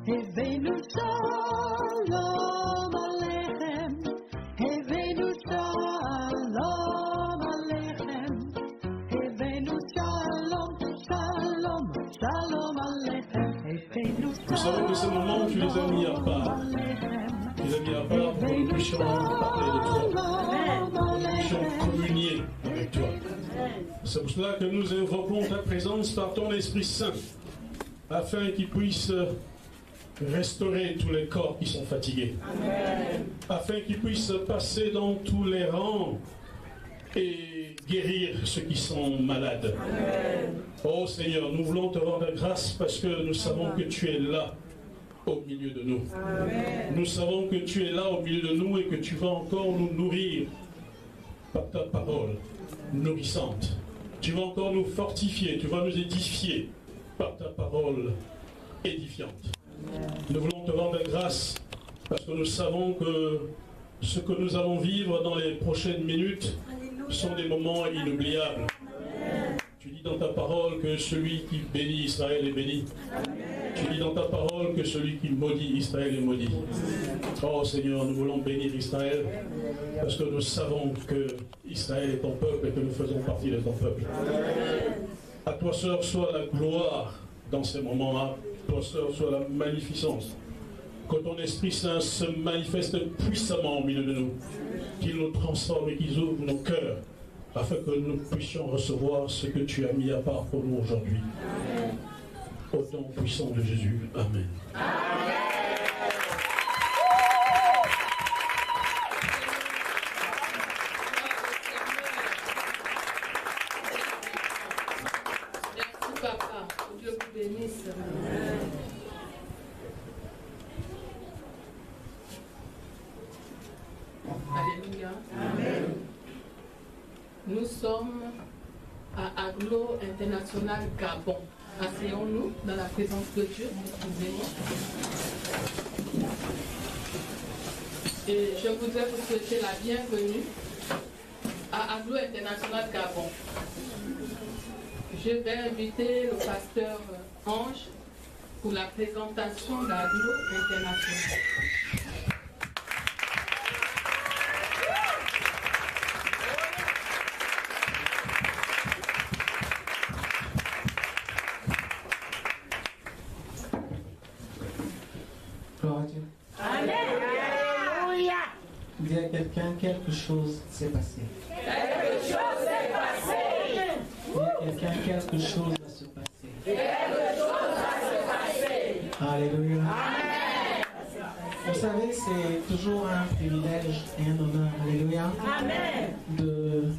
הבאנו שלום עליכם, הבאנו שלום עליכם, הבאנו שלום, שלום, שלום עליכם, הבאנו Nous savons que ces moments, tu les as mis à part. Tu les as mis à part pour que nous puissions parler de toi, que nous puissions communier avec toi. C'est pour cela que nous invoquons ta présence par ton Esprit Saint, afin qu'il puisse restaurer tous les corps qui sont fatigués, afin qu'il puisse passer dans tous les rangs et guérir ceux qui sont malades. Oh Seigneur, nous voulons te rendre grâce parce que nous savons que tu es là au milieu de nous. Nous savons que tu es là au milieu de nous et que tu vas encore nous nourrir par ta parole nourrissante. Tu vas encore nous fortifier, tu vas nous édifier par ta parole édifiante. Nous voulons te rendre grâce parce que nous savons que ce que nous allons vivre dans les prochaines minutes sont des moments inoubliables. Tu dis dans ta parole que celui qui bénit Israël est béni. Tu dis dans ta parole que celui qui maudit Israël est maudit. Oh Seigneur, nous voulons bénir Israël parce que nous savons que Israël est ton peuple et que nous faisons partie de ton peuple. À toi seul soit la gloire dans ces moments-là. À toi seul soit la magnificence. Que ton Esprit Saint se manifeste puissamment au milieu de nous. Qu'il nous transforme et qu'il ouvre nos cœurs afin que nous puissions recevoir ce que tu as mis à part pour nous aujourd'hui. Au nom puissant de Jésus. Amen. Merci papa. Que Dieu vous bénisse. Alléluia. Amen. Nous sommes à Aglo International Gabon. Asseyons-nous dans la présence de Dieu. Excusez-moi. Et je voudrais vous souhaiter la bienvenue à Aglo International Gabon. Je vais inviter le pasteur Ange pour la présentation d'Aglo International. Gloire à Dieu. Alléluia. Dis à quelqu'un, quelque chose s'est passé. Quelque chose s'est passé. Dis à quelqu'un, quelque chose va se passer. Quelque chose va se passer. Alléluia. Amen. Vous savez, c'est toujours un privilège et un honneur, alléluia, Amen. de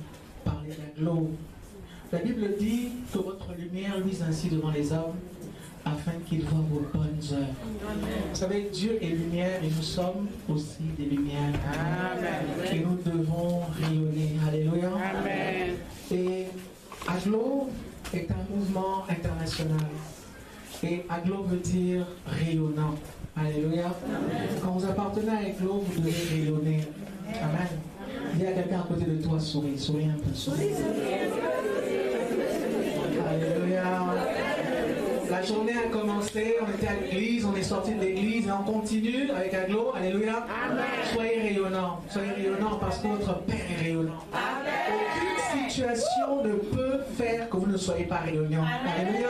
parler d'Aglo. La Bible dit que votre lumière luise ainsi devant les hommes, afin qu'ils voient vos bonnes œuvres. Vous savez, Dieu est lumière et nous sommes aussi des lumières. Amen. Et nous devons rayonner. Alléluia. Amen. Et Aglo est un mouvement international. Et Aglo veut dire rayonnant. Alléluia. Quand vous appartenez à Aglo, vous devez rayonner. Amen. Dis à quelqu'un à côté de toi, souris. Souris un peu. Souris. Alléluia. La journée a commencé, on était à l'église, on est sorti de l'église et on continue avec Aglo. Alléluia. Amen. Soyez rayonnants parce que votre Père est rayonnant. Aucune situation ne peut faire que vous ne soyez pas rayonnants. Alléluia.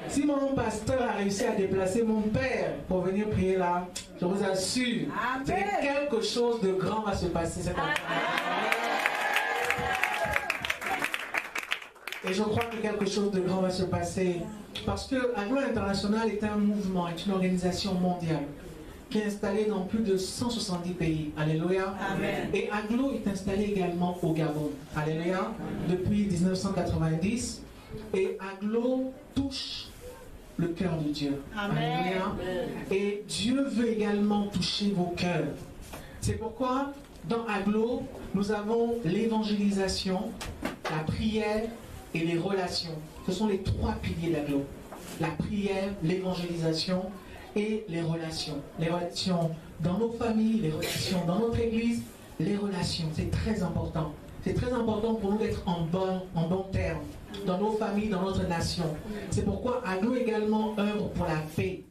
Si mon pasteur a réussi à déplacer mon Père pour venir prier là, je vous assure que quelque chose de grand va se passer cette année. Et je crois que quelque chose de grand va se passer. Parce que Aglo International est un mouvement, est une organisation mondiale qui est installée dans plus de 170 pays. Alléluia. Amen. Et Aglo est installé également au Gabon. Alléluia. Depuis 1990. Et Aglo touche le cœur de Dieu. Amen. Alléluia. Et Dieu veut également toucher vos cœurs. C'est pourquoi dans Aglo, nous avons l'évangélisation, la prière et les relations. Ce sont les trois piliers d'Aglo. La prière, l'évangélisation et les relations. Les relations dans nos familles, les relations dans notre église, les relations. C'est très important. C'est très important pour nous d'être en bon terme dans nos familles, dans notre nation. C'est pourquoi Aglo également œuvre pour la paix.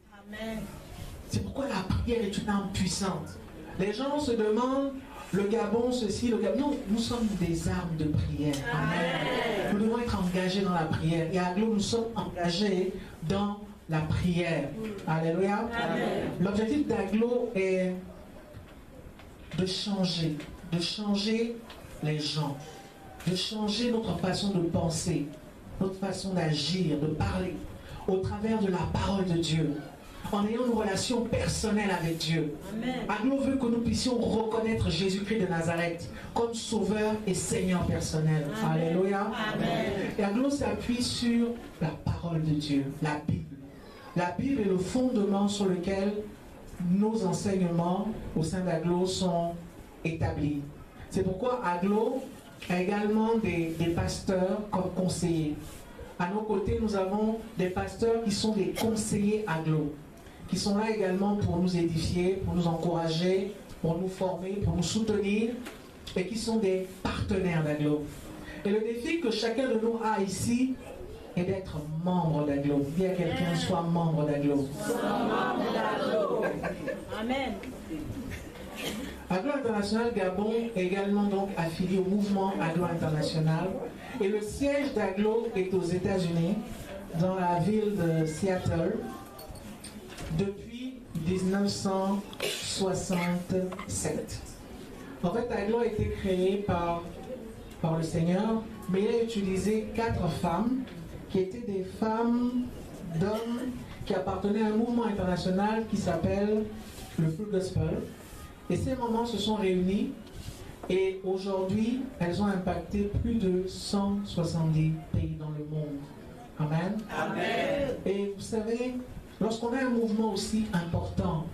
C'est pourquoi la prière est une arme puissante. Les gens se demandent, le Gabon, ceci, le Gabon. Nous sommes des armes de prière. Amen. Nous devons être engagés dans la prière. Et à Aglo, nous sommes engagés dans la prière. Alléluia. L'objectif d'Aglo est de changer les gens, de changer notre façon de penser, notre façon d'agir, de parler, au travers de la parole de Dieu, en ayant une relation personnelle avec Dieu. Aglo veut que nous puissions reconnaître Jésus-Christ de Nazareth comme Sauveur et Seigneur personnel. Amen. Alléluia. Amen. Et Aglo s'appuie sur la parole de Dieu, la Bible. La Bible est le fondement sur lequel nos enseignements au sein d'Aglo sont établis. C'est pourquoi Aglo a également des pasteurs comme conseillers. À nos côtés, nous avons des pasteurs qui sont des conseillers Aglo, qui sont là également pour nous édifier, pour nous encourager, pour nous former, pour nous soutenir, et qui sont des partenaires d'Aglo. Et le défi que chacun de nous a ici est d'être membre d'Aglo. Dis à quelqu'un, sois membre d'Aglo. Amen. Aglo International Gabon est également donc affilié au mouvement Aglo International. Et le siège d'Aglo est aux États-Unis, dans la ville de Seattle, depuis 1967. En fait, Aglo a été créé par le Seigneur, mais il a utilisé 4 femmes qui étaient des femmes d'hommes qui appartenaient à un mouvement international qui s'appelle le Full Gospel. Et ces moments se sont réunis et aujourd'hui, elles ont impacté plus de 170 pays dans le monde. Amen. Amen. Et vous savez, lorsqu'on a un mouvement aussi important,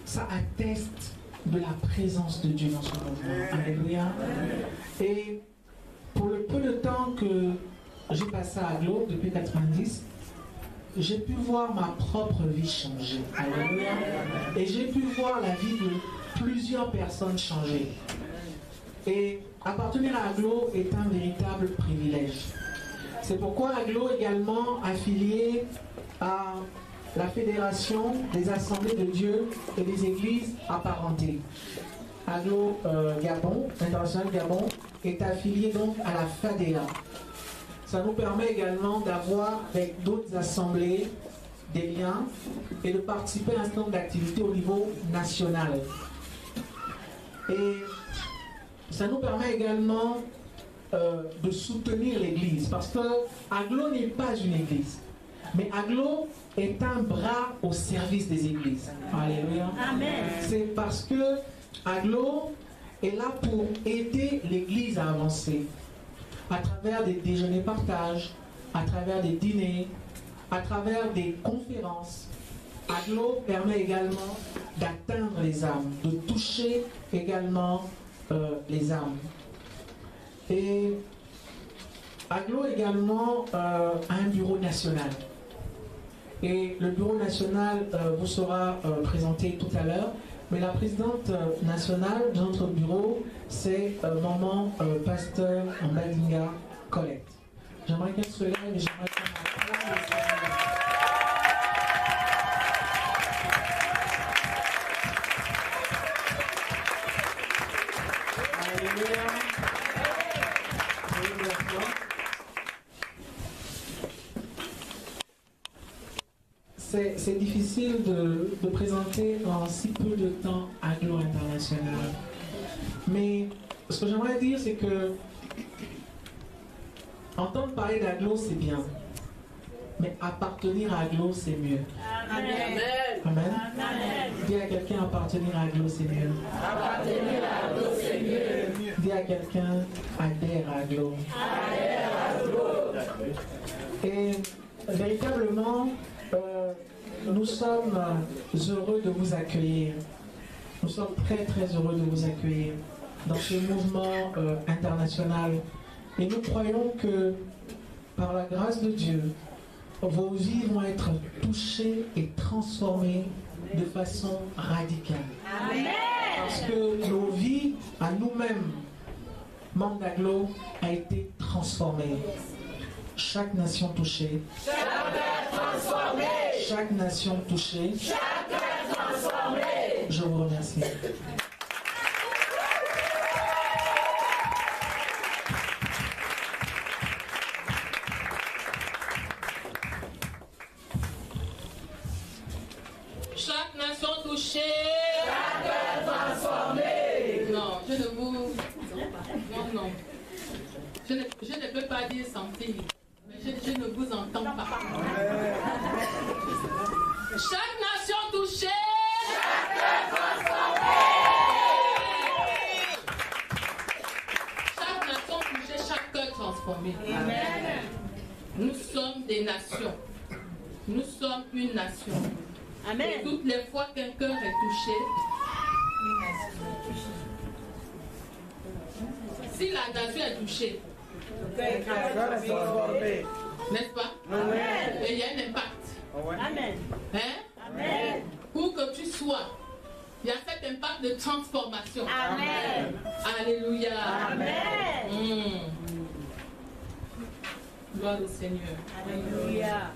ça atteste de la présence de Dieu dans ce mouvement. Alléluia. Et pour le peu de temps que j'ai passé à Aglo, depuis 90, j'ai pu voir ma propre vie changer. Alléluia. Et j'ai pu voir la vie de plusieurs personnes changer. Et appartenir à Aglo est un véritable privilège. C'est pourquoi Aglo est également affilié à la Fédération des Assemblées de Dieu et des Églises apparentées. Aglo Gabon, International Gabon, est affilié donc à la FADEA. Ça nous permet également d'avoir avec d'autres assemblées des liens et de participer à un certain nombre d'activités au niveau national. Et ça nous permet également de soutenir l'Église, parce que Aglo n'est pas une Église, mais Aglo est un bras au service des Églises. Alléluia. Amen. C'est parce que Aglo est là pour aider l'Église à avancer, à travers des déjeuners partage, à travers des dîners, à travers des conférences. Aglo permet également d'atteindre les âmes, de toucher également les âmes. Et Aglo également a un bureau national. Et le bureau national vous sera présenté tout à l'heure. Mais la présidente nationale de notre bureau, c'est maman pasteur Mbadinga Colette. J'aimerais qu'elle se lève et j'aimerais qu'elle m'applaudisse. Alléluia. C'est difficile de présenter en si peu de temps Aglo International. Mais ce que j'aimerais dire, c'est que entendre parler d'Aglo, c'est bien. Mais appartenir à Aglo, c'est mieux. Amen. Amen. Amen. Dis à quelqu'un, appartenir à Aglo, c'est mieux. Appartenir à Aglo, c'est mieux. Dis à quelqu'un, adhère à Aglo. Adhère à Aglo. Et véritablement, nous sommes heureux de vous accueillir. Nous sommes très très heureux de vous accueillir dans ce mouvement international. Et nous croyons que par la grâce de Dieu, vos vies vont être touchées et transformées de façon radicale. Amen. Parce que nos vies, à nous-mêmes, membres d'Aglo, a été transformée. Chaque nation touchée. Chaque terre transformée. chaque nation touchée. Chaque cœur transformé. Je vous remercie. Chaque nation touchée. Chaque cœur transformé. Non, je ne vous... Non, non. Je ne peux pas dire sentir. Mais je ne vous entends pas. Chaque nation touchée. Chaque cœur transformé. Chaque nation touchée, chaque cœur transformé. Amen. Nous sommes des nations. Nous sommes une nation. Et Amen. toutes les fois qu'un cœur est touché, si la nation est touchée, n'est-ce pas? Amen. Et il y a un impact. Amen. Hein? Amen. Où que tu sois, il y a cet impact de transformation. Amen. Alléluia. Amen. Gloire au Seigneur. Alléluia.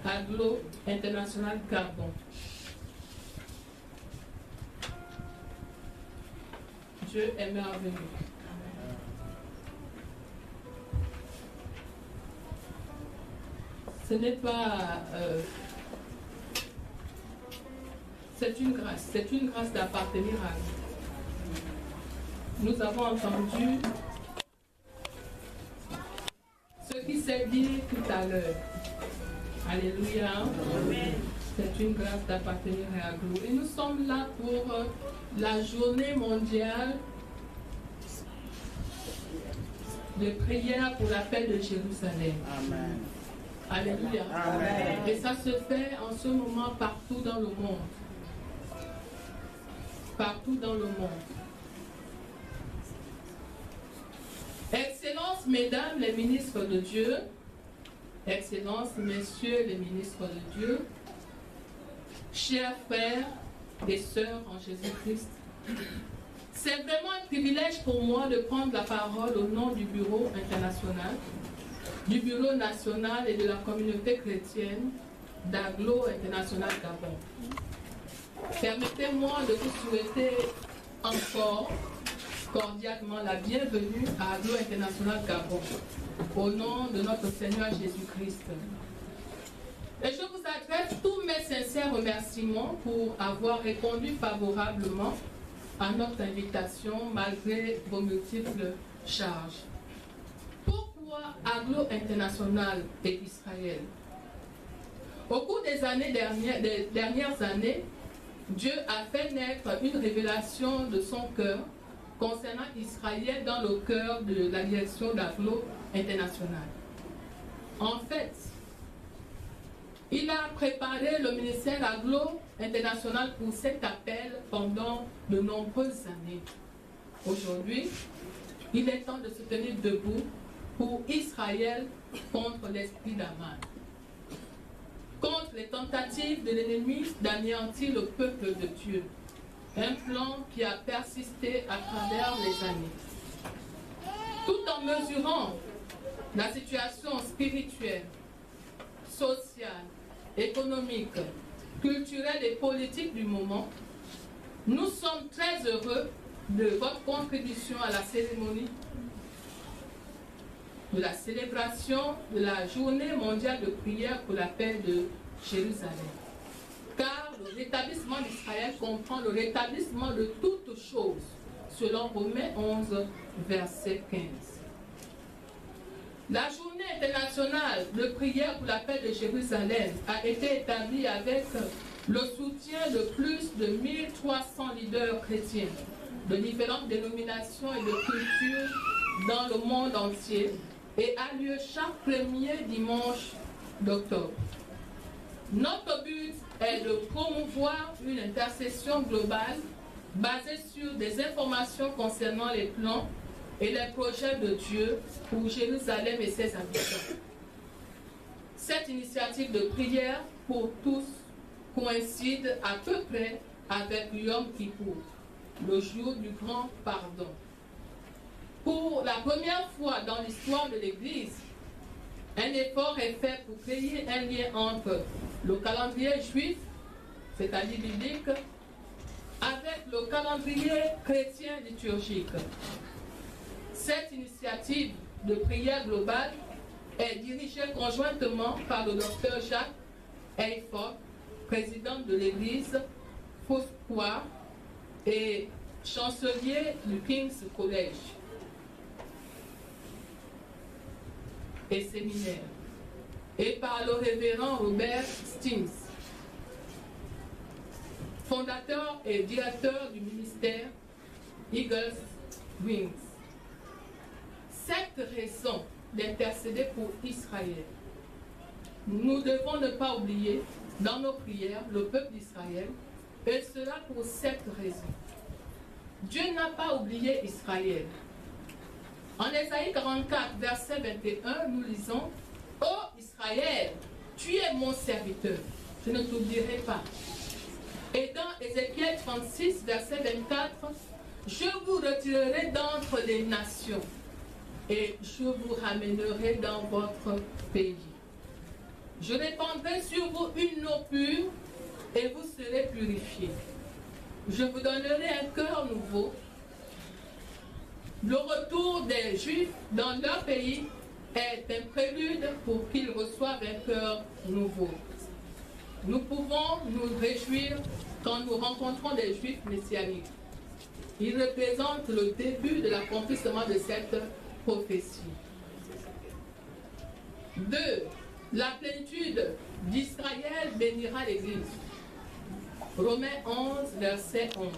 Aglo International Gabon. Dieu est merveilleux. Ce n'est pas... c'est une grâce d'appartenir à lui. Nous avons entendu ce qui s'est dit tout à l'heure. Alléluia. C'est une grâce d'appartenir à Aglo. Et nous sommes là pour la journée mondiale de prière pour la paix de Jérusalem. Amen. Alléluia. Amen. Et ça se fait en ce moment partout dans le monde. Partout dans le monde. Excellences, mesdames les ministres de Dieu, Excellences, messieurs les ministres de Dieu, chers frères et sœurs en Jésus-Christ, c'est vraiment un privilège pour moi de prendre la parole au nom du Bureau international, du Bureau national et de la communauté chrétienne d'Aglo International Gabon. Permettez-moi de vous souhaiter encore cordialement la bienvenue à Aglo International Gabon, au nom de notre Seigneur Jésus-Christ. Et je vous adresse tous mes sincères remerciements pour avoir répondu favorablement à notre invitation malgré vos multiples charges. Pourquoi Aglo International et Israël? Au cours des dernières années, Dieu a fait naître une révélation de son cœur concernant Israël dans le cœur de la direction d'Aglo International. En fait, il a préparé le ministère Aglo International pour cet appel pendant de nombreuses années. Aujourd'hui, il est temps de se tenir debout pour Israël contre l'esprit d'Aman, contre les tentatives de l'ennemi d'anéantir le peuple de Dieu. Un plan qui a persisté à travers les années. Tout en mesurant la situation spirituelle, sociale, économique, culturelle et politique du moment, nous sommes très heureux de votre contribution à la cérémonie de la célébration de la journée mondiale de prière pour la paix de Jérusalem. Car le rétablissement d'Israël comprend le rétablissement de toutes choses, selon Romains 11, verset 15. La journée internationale de prière pour la paix de Jérusalem a été établie avec le soutien de plus de 1300 leaders chrétiens de différentes dénominations et de cultures dans le monde entier et a lieu chaque premier dimanche d'octobre. Notre but est de promouvoir une intercession globale basée sur des informations concernant les plans et les projets de Dieu pour Jérusalem et ses habitants. Cette initiative de prière pour tous coïncide à peu près avec Yom Kippour, le jour du grand pardon. Pour la première fois dans l'histoire de l'Église, Un effort est fait pour créer un lien entre le calendrier juif, c'est-à-dire biblique, avec le calendrier chrétien liturgique. Cette initiative de prière globale est dirigée conjointement par le docteur Jacques Hayford, président de l'église Foursquare et chancelier du King's College et séminaire, et par le révérend Robert Steens, fondateur et directeur du ministère Eagles Wings. Cette raison d'intercéder pour Israël, nous devons ne pas oublier dans nos prières le peuple d'Israël, et cela pour cette raison. Dieu n'a pas oublié Israël. En Ésaïe 44, verset 21, nous lisons « Ô Israël, tu es mon serviteur, je ne t'oublierai pas. » Et dans Ézéchiel 36, verset 24, « Je vous retirerai d'entre les nations et je vous ramènerai dans votre pays. Je répandrai sur vous une eau pure et vous serez purifiés. Je vous donnerai un cœur nouveau. » Le retour des Juifs dans leur pays est un prélude pour qu'ils reçoivent un cœur nouveau. Nous pouvons nous réjouir quand nous rencontrons des Juifs messianiques. Ils représentent le début de l'accomplissement de cette prophétie. 2. La plénitude d'Israël bénira l'Église. Romains 11, verset 11,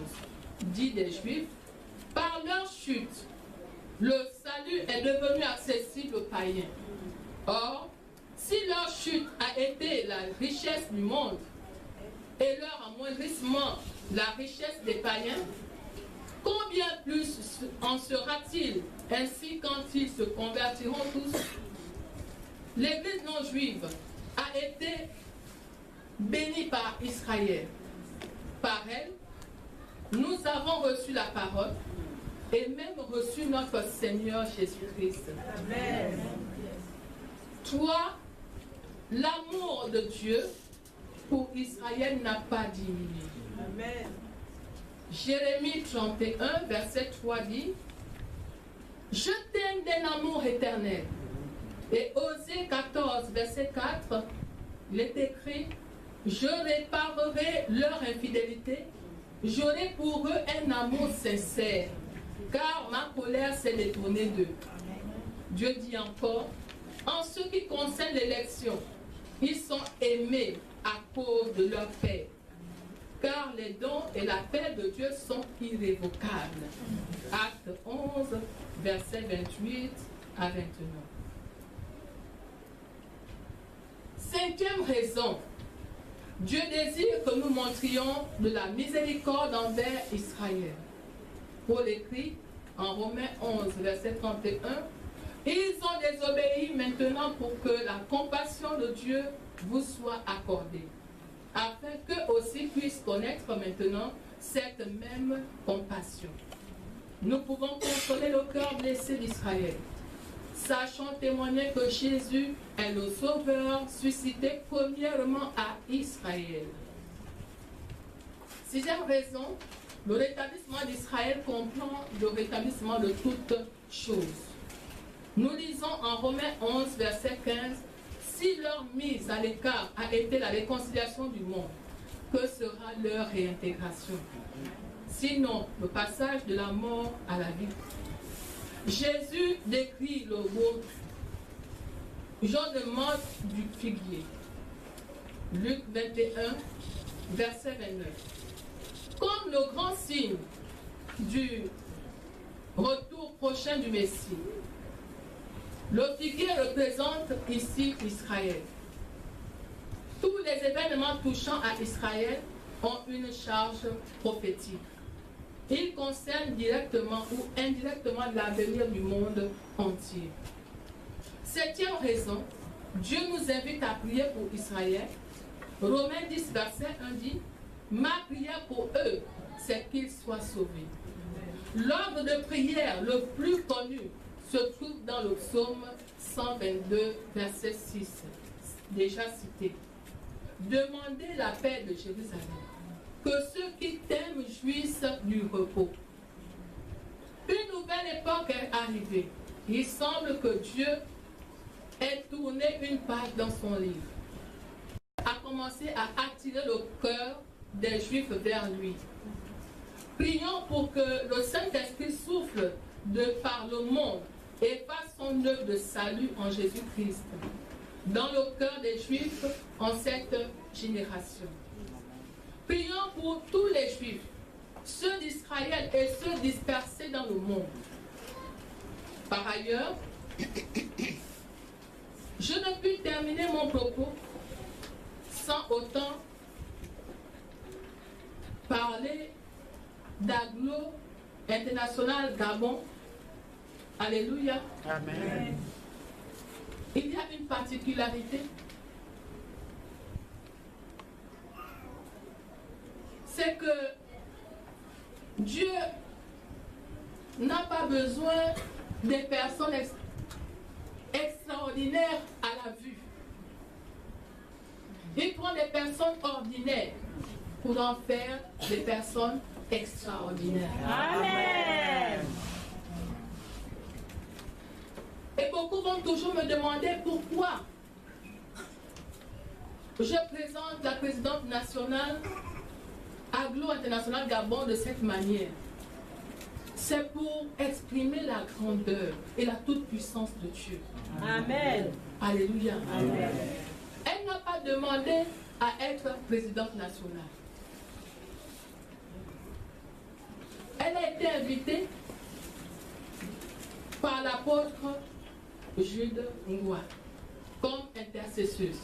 dit des Juifs, par leur chute, le salut est devenu accessible aux païens. Or, si leur chute a été la richesse du monde et leur amoindrissement la richesse des païens, combien plus en sera-t-il ainsi quand ils se convertiront tous? L'Église non juive a été bénie par Israël. Par elle, nous avons reçu la parole et même reçu notre Seigneur Jésus-Christ. Amen. 3. L'amour de Dieu pour Israël n'a pas diminué. Amen. Jérémie 31, verset 3 dit, « Je t'aime d'un amour éternel. » Et Osée 14, verset 4, il est écrit, « Je réparerai leur infidélité, j'aurai pour eux un amour sincère, car ma colère s'est détournée d'eux. » Dieu dit encore, « En ce qui concerne l'élection, ils sont aimés à cause de leur paix, car les dons et la paix de Dieu sont irrévocables. » Acte 11, verset 28 à 29. 5e raison, Dieu désire que nous montrions de la miséricorde envers Israël. Paul écrit en Romains 11, verset 31, « Ils ont désobéi maintenant pour que la compassion de Dieu vous soit accordée, afin qu'eux aussi puissent connaître maintenant cette même compassion. » Nous pouvons consoler le cœur blessé d'Israël, sachant témoigner que Jésus est le Sauveur suscité premièrement à Israël. 6e raison, le rétablissement d'Israël comprend le rétablissement de toutes choses. Nous lisons en Romains 11, verset 15, « Si leur mise à l'écart a été la réconciliation du monde, que sera leur réintégration? Sinon, le passage de la mort à la vie. » Jésus décrit le mot jauniment du figuier. Luc 21, verset 29. Comme le grand signe du retour prochain du Messie, le figuier représente ici Israël. Tous les événements touchant à Israël ont une charge prophétique. Ils concernent directement ou indirectement l'avenir du monde entier. 7e raison, Dieu nous invite à prier pour Israël. Romains 10, verset 1 dit, « Ma prière pour eux, c'est qu'ils soient sauvés. » L'ordre de prière le plus connu se trouve dans le psaume 122, verset 6, déjà cité. Demandez la paix de Jérusalem, que ceux qui t'aiment jouissent du repos. Une nouvelle époque est arrivée. Il semble que Dieu ait tourné une page dans son livre, a commencé à attirer le cœur des Juifs vers lui. Prions pour que le Saint-Esprit souffle par le monde et fasse son œuvre de salut en Jésus-Christ dans le cœur des Juifs en cette génération. Prions pour tous les Juifs, ceux d'Israël et ceux dispersés dans le monde. Par ailleurs, je ne puis terminer mon propos sans autant parler d'Aglo International Gabon. Alléluia. Amen. Il y a une particularité. C'est que Dieu n'a pas besoin des personnes extraordinaires à la vue. Il prend des personnes ordinaires pour en faire des personnes extraordinaires. Amen. Et beaucoup vont toujours me demander pourquoi je présente la présidente nationale Aglo International Gabon de cette manière. C'est pour exprimer la grandeur et la toute-puissance de Dieu. Amen. Alléluia. Amen. Elle n'a pas demandé à être présidente nationale. Elle a été invitée par l'apôtre Jude Ngwa comme intercesseuse,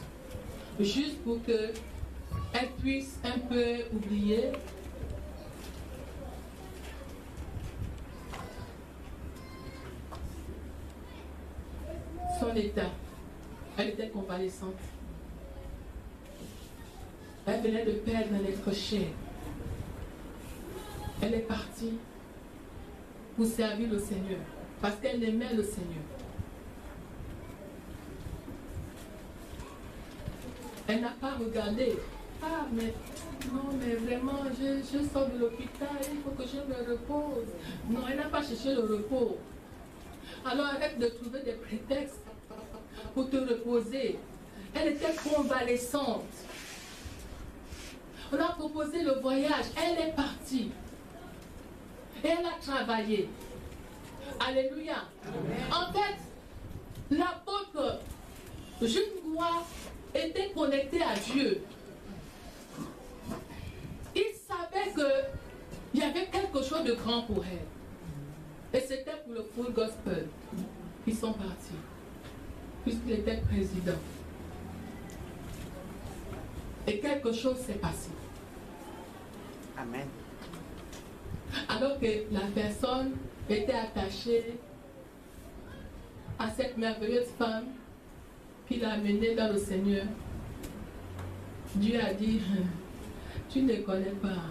juste pour qu'elle puisse un peu oublier son état. Elle était convalescente. Elle venait de perdre un être cher. Elle est partie pour servir le Seigneur parce qu'elle aimait le Seigneur. Elle n'a pas regardé. Ah, mais non, mais vraiment, je sors de l'hôpital, il faut que je me repose. Non, elle n'a pas cherché le repos. Alors arrête de trouver des prétextes pour te reposer. Elle était convalescente. On a proposé le voyage, elle est partie. Et elle a travaillé. Alléluia. Amen. En fait, l'apôtre Jude Ngwa était connecté à Dieu. Il savait qu'il y avait quelque chose de grand pour elle. Et c'était pour le full gospel qu'ils sont partis, puisqu'il était président. Et quelque chose s'est passé. Amen. Alors que la personne était attachée à cette merveilleuse femme qui l'a menée dans le Seigneur, Dieu a dit, tu ne connais pas.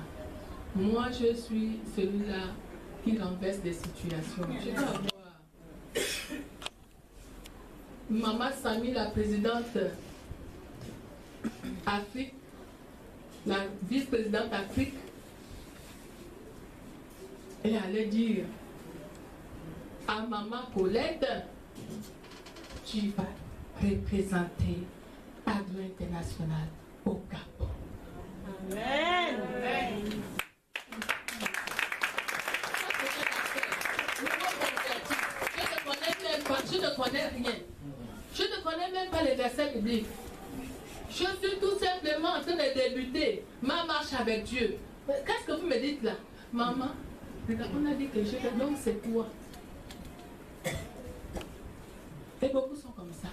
Moi, je suis celui-là qui renverse des situations. Je dois voir. Maman Samy, la présidente Afrique, la vice-présidente Afrique, elle allait dire à maman Colette, tu vas représenter Aglo International au Gabon. Amen. Amen. Je ne connais rien. Je ne connais même pas les versets bibliques. Je suis tout simplement en train de débuter ma marche avec Dieu. Qu'est-ce que vous me dites là? Maman, on a dit que je te donne, c'est toi. Et beaucoup sont comme ça.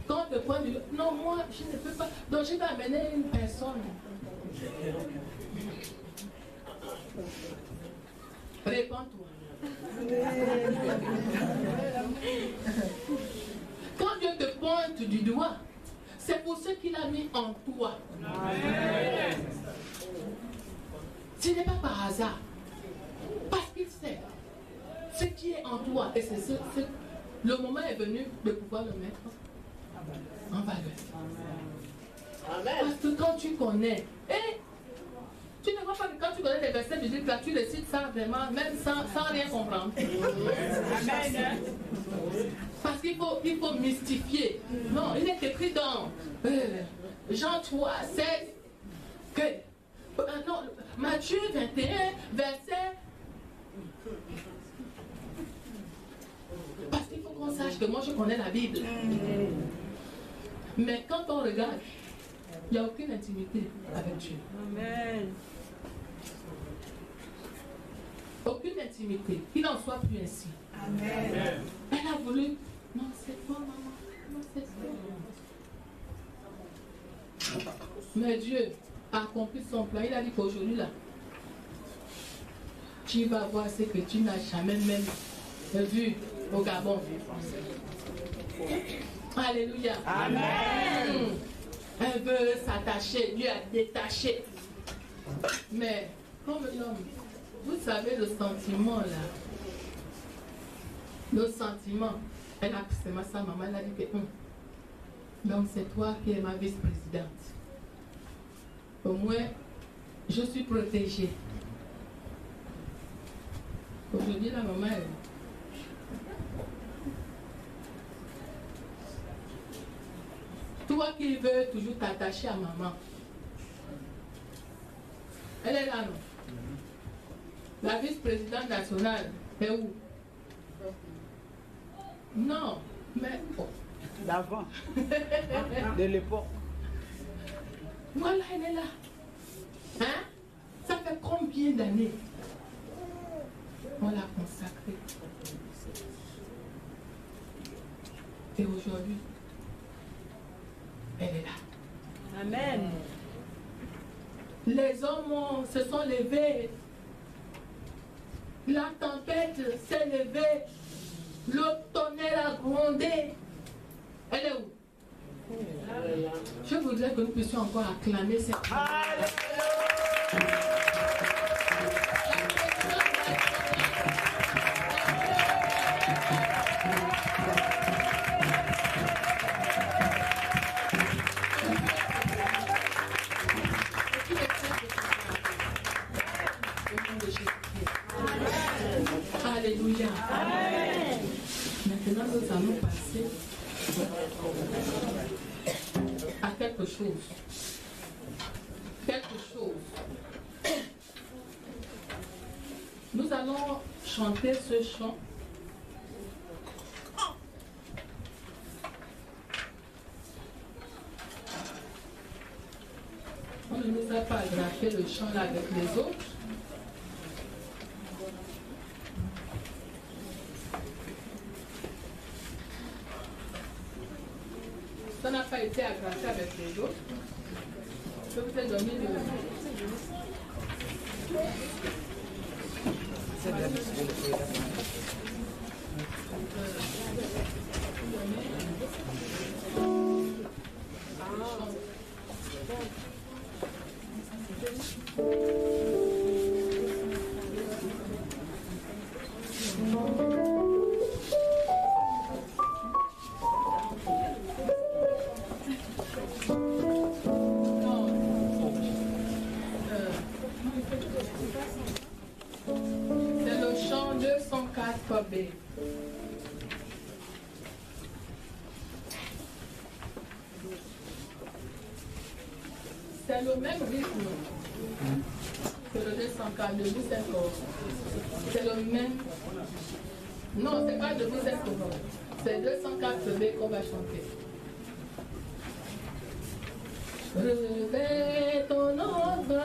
Quand on te prend du... Non, moi, je ne peux pas. Donc, je vais amener une personne. Réponds-toi. Quand Dieu te pointe du doigt, c'est pour ce qu'il a mis en toi. Amen. Ce n'est pas par hasard. Parce qu'il sait. ce qui est en toi. Et le moment est venu de pouvoir le mettre en valeur. Parce que quand tu connais, tu ne vois pas que quand tu connais les versets bibliques, là, tu les cites ça vraiment, même sans rien comprendre. Amen. Parce qu'il faut mystifier. Non, il est écrit dans Jean 3, 16, que non, Matthieu 21, verset. Parce qu'il faut qu'on sache que moi je connais la Bible. Mais quand on regarde, il n'y a aucune intimité avec Dieu. Amen. Aucune intimité. Il n'en soit plus ainsi. Amen. Elle a voulu. Non, c'est toi, maman. Non, c'est toi. Mais Dieu a accompli son plan. Il a dit qu'aujourd'hui, là, tu vas voir ce que tu n'as jamais même vu au Gabon. Alléluia. Amen. Elle veut s'attacher. Dieu a détaché. Mais, comme l'homme, vous savez, le sentiment là, le sentiment, elle a c'est sa maman, elle a dit que donc c'est toi qui es ma vice-présidente. Au moins, je suis protégée. Aujourd'hui, la maman, elle, toi qui veux toujours t'attacher à maman, elle est là, non? La vice-présidente nationale est où? Non, mais... Oh. D'avant. De l'époque. Voilà, elle est là. Hein? Ça fait combien d'années on l'a consacrée? Et aujourd'hui, elle est là. Amen. Les hommes se sont levés. La tempête s'est levée. Le tonnerre a grondé. Elle est où? Je voudrais que nous puissions encore acclamer cette Alléluia. Amen. Maintenant, nous allons passer à quelque chose. Quelque chose. Nous allons chanter ce chant. On ne nous a pas agrafé le chant là avec les autres. Ça n'a pas été agrafé avec les autres. Je vous ai donné le... C'est le chant 204 B. C'est le même rythme que le 204 de vous, c'est le même. Non, c'est pas de vous, c'est 204 B qu'on va chanter. Revêt ton armure.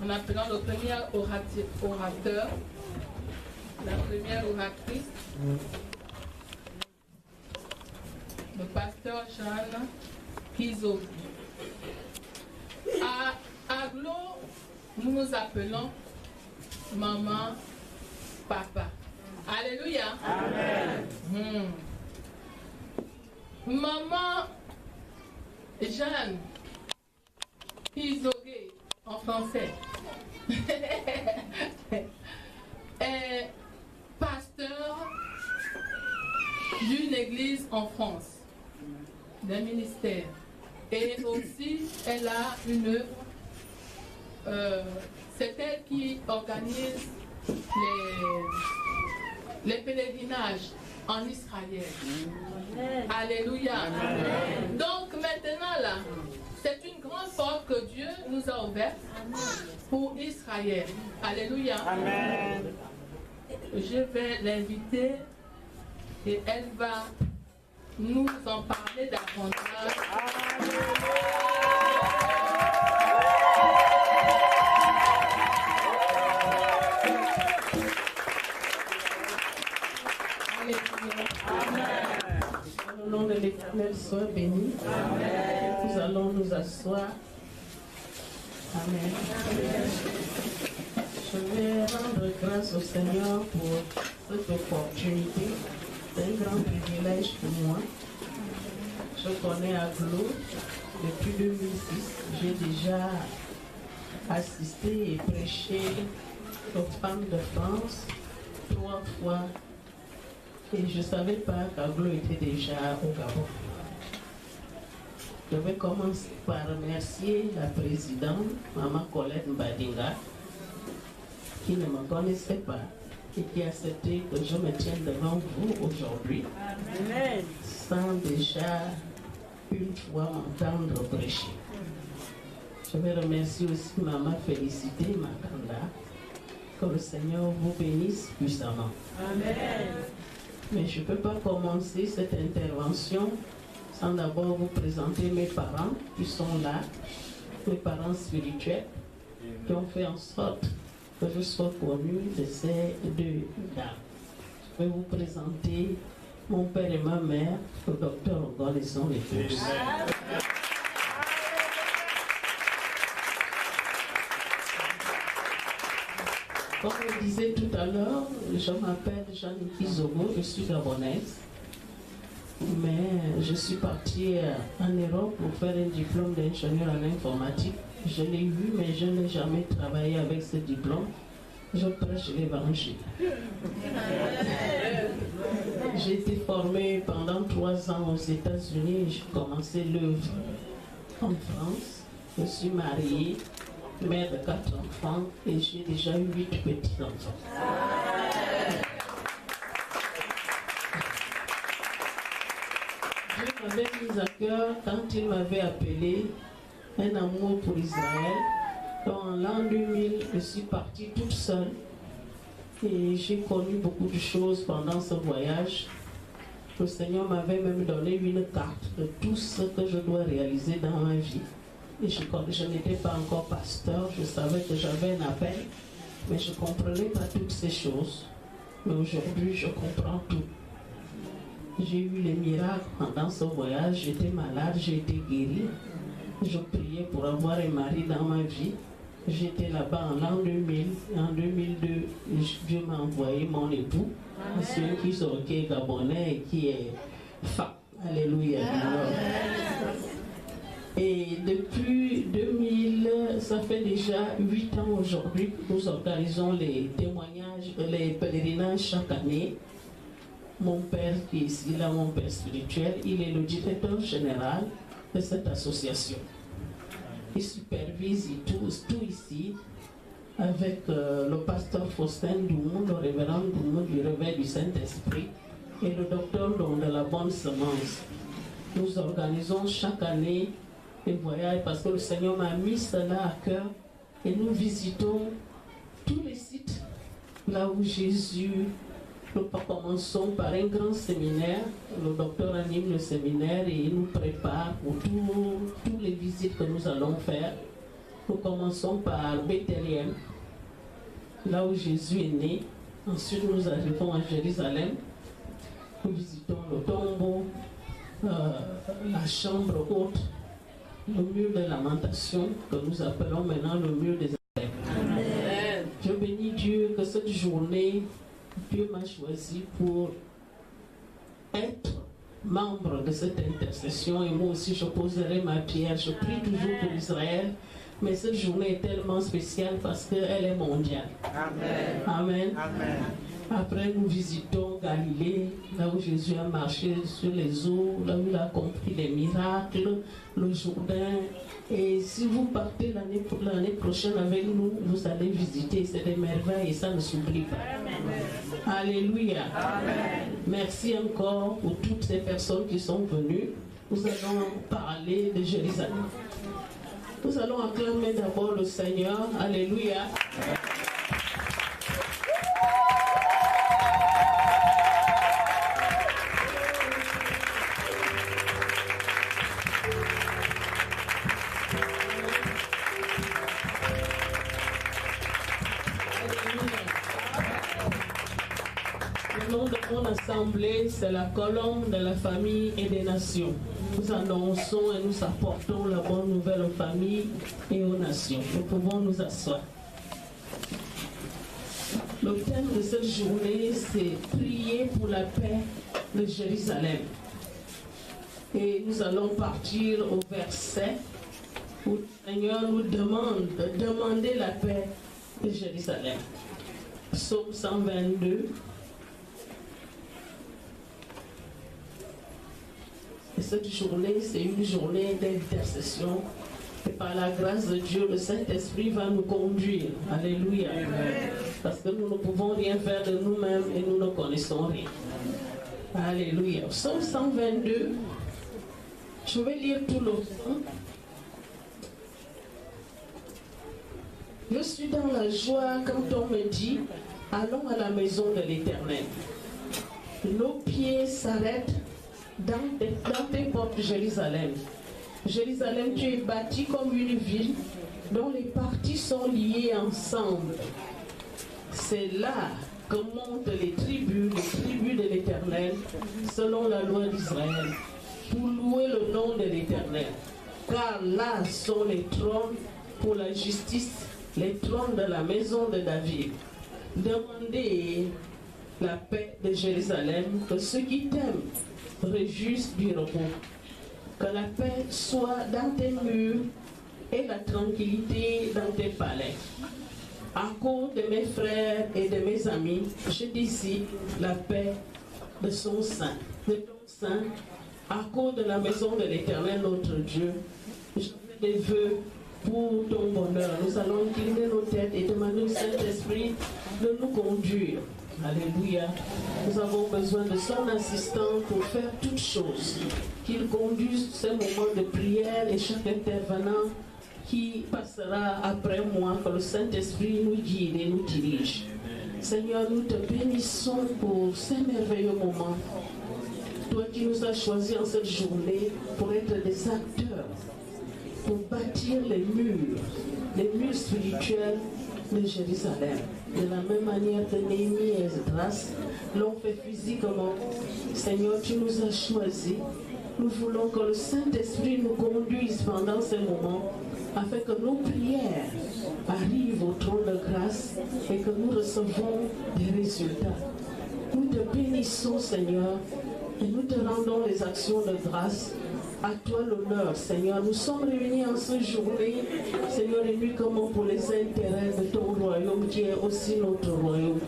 en appelant le premier orateur, la première oratrice, le pasteur Jeanne Kizo. À Glo, nous nous appelons maman, papa. Alléluia. Amen. Maman Jeanne Kizogué en français est pasteur d'une église en France, d'un ministère. Et aussi, elle a une œuvre. C'est elle qui organise les pèlerinages en Israël. Alléluia. Amen. Donc maintenant là, c'est une grande porte que Dieu nous a ouverte pour Israël. Alléluia. Amen. Je vais l'inviter et elle va nous en parler davantage. Au nom de l'Éternel, sois béni. Amen. Nous allons nous asseoir. Amen. Je vais rendre grâce au Seigneur pour cette opportunité. C'est un grand privilège pour moi. Je connais Aglo depuis 2006. J'ai déjà assisté et prêché aux femmes de France 3 fois. Et je ne savais pas qu'Aglo était déjà au Gabon. Je vais commencer par remercier la présidente, Maman Colette Mbadinga, qui ne me connaissait pas et qui a accepté que je me tienne devant vous aujourd'hui, sans déjà une fois m'entendre prêcher. Je vais remercier aussi Maman Félicité Makanda, que le Seigneur vous bénisse puissamment. Amen. Mais je ne peux pas commencer cette intervention sans d'abord vous présenter mes parents qui sont là, mes parents spirituels, qui ont fait en sorte que je sois connue de ces deux dames. Je vais vous présenter mon père et ma mère, le docteur Ogol, et son épouse. Comme je disais tout à l'heure, je m'appelle Jeanne Kizogo, je suis gabonaise, mais je suis partie en Europe pour faire un diplôme d'ingénieur en informatique. Je l'ai eu, mais je n'ai jamais travaillé avec ce diplôme. Je prêche l'évangile. J'ai été formée pendant 3 ans aux États-Unis et j'ai commencé l'œuvre en France. Je suis mariée, mère de 4 enfants et j'ai déjà eu 8 petits-enfants. Dieu m'avait mis à cœur quand il m'avait appelé un amour pour Israël. En l'an 2000, je suis partie toute seule et j'ai connu beaucoup de choses pendant ce voyage. Le Seigneur m'avait même donné une carte de tout ce que je dois réaliser dans ma vie. Et je n'étais pas encore pasteur, je savais que j'avais un appel, mais je ne comprenais pas toutes ces choses. Mais aujourd'hui, je comprends tout. J'ai eu les miracles pendant ce voyage, j'étais malade, j'ai été guérie. Je priais pour avoir un mari dans ma vie. J'étais là-bas en l'an 2000. En 2002, Dieu m'a envoyé mon époux, celui qui est gabonais et qui est femme. Alléluia. Et depuis 2000, ça fait déjà 8 ans aujourd'hui que nous organisons les témoignages, les pèlerinages chaque année. Mon père qui est ici, là, mon père spirituel, il est le directeur général de cette association. Il supervise tout ici avec le pasteur Faustin Doumou, le révérend Doumou du Réveil du Saint-Esprit et le docteur Don de la Bonne Semence. Nous organisons chaque année des voyages parce que le Seigneur m'a mis cela à cœur et nous visitons tous les sites là où Jésus. Nous commençons par un grand séminaire. Le docteur anime le séminaire et il nous prépare pour toutes les visites que nous allons faire. Nous commençons par Bethléem, là où Jésus est né. Ensuite, nous arrivons à Jérusalem. Nous visitons le tombeau, la chambre haute, le mur de lamentation, que nous appelons maintenant le mur des abeilles. Je bénis Dieu que cette journée, Dieu m'a choisi pour être membre de cette intercession. Et moi aussi, je poserai ma pierre. Je prie toujours pour Israël. Mais cette journée est tellement spéciale parce qu'elle est mondiale. Amen. Amen. Amen. Après, nous visitons Galilée, là où Jésus a marché sur les eaux, là où il a accompli les miracles, le Jourdain. Et si vous partez l'année prochaine avec nous, vous allez visiter. C'est des merveilles et ça ne s'oublie pas. Amen. Alléluia. Amen. Merci encore pour toutes ces personnes qui sont venues. Nous allons parler de Jérusalem. Nous allons acclamer d'abord le Seigneur. Alléluia. Le nom de mon assemblée, c'est la colombe de la famille et des nations. Nous annonçons et nous apportons la bonne nouvelle aux familles et aux nations. Nous pouvons nous asseoir. Le thème de cette journée, c'est prier pour la paix de Jérusalem. Et nous allons partir au verset où le Seigneur nous demande de demander la paix de Jérusalem. Psaume 122. Et cette journée, c'est une journée d'intercession. Et par la grâce de Dieu, le Saint-Esprit va nous conduire. Alléluia. Amen. Parce que nous ne pouvons rien faire de nous-mêmes et nous ne connaissons rien. Alléluia. Psaume 122. Je vais lire tout le temps. Je suis dans la joie quand on me dit, allons à la maison de l'Éternel. Nos pieds s'arrêtent dans tes portes, Jérusalem. Jérusalem, tu es bâti comme une ville dont les parties sont liées ensemble. C'est là que montent les tribus de l'Éternel, selon la loi d'Israël, pour louer le nom de l'Éternel. Car là sont les trônes pour la justice, les trônes de la maison de David. Demandez la paix de Jérusalem, que ceux qui t'aiment réjouissent du repos. Que la paix soit dans tes murs et la tranquillité dans tes palais. À cause de mes frères et de mes amis, je désire la paix de son sein, de ton sein. À cause de la maison de l'Éternel, notre Dieu, je fais des vœux pour ton bonheur. Nous allons incliner nos têtes et demander au Saint-Esprit de nous conduire. Alléluia. Nous avons besoin de son assistant pour faire toutes choses. Qu'il conduise ces moments de prière et chaque intervenant qui passera après moi, que le Saint-Esprit nous guide et nous dirige. Seigneur, nous te bénissons pour ces merveilleux moments. Toi qui nous as choisis en cette journée pour être des acteurs, pour bâtir les murs spirituels de Jérusalem. De la même manière que Néhémie et Esdras l'ont fait physiquement, Seigneur, tu nous as choisis. Nous voulons que le Saint-Esprit nous conduise pendant ces moments, afin que nos prières arrivent au trône de grâce et que nous recevons des résultats. Nous te bénissons, Seigneur, et nous te rendons les actions de grâce. À toi l'honneur, Seigneur. Nous sommes réunis en ce journée, Seigneur, uniquement pour les intérêts de ton royaume qui est aussi notre royaume.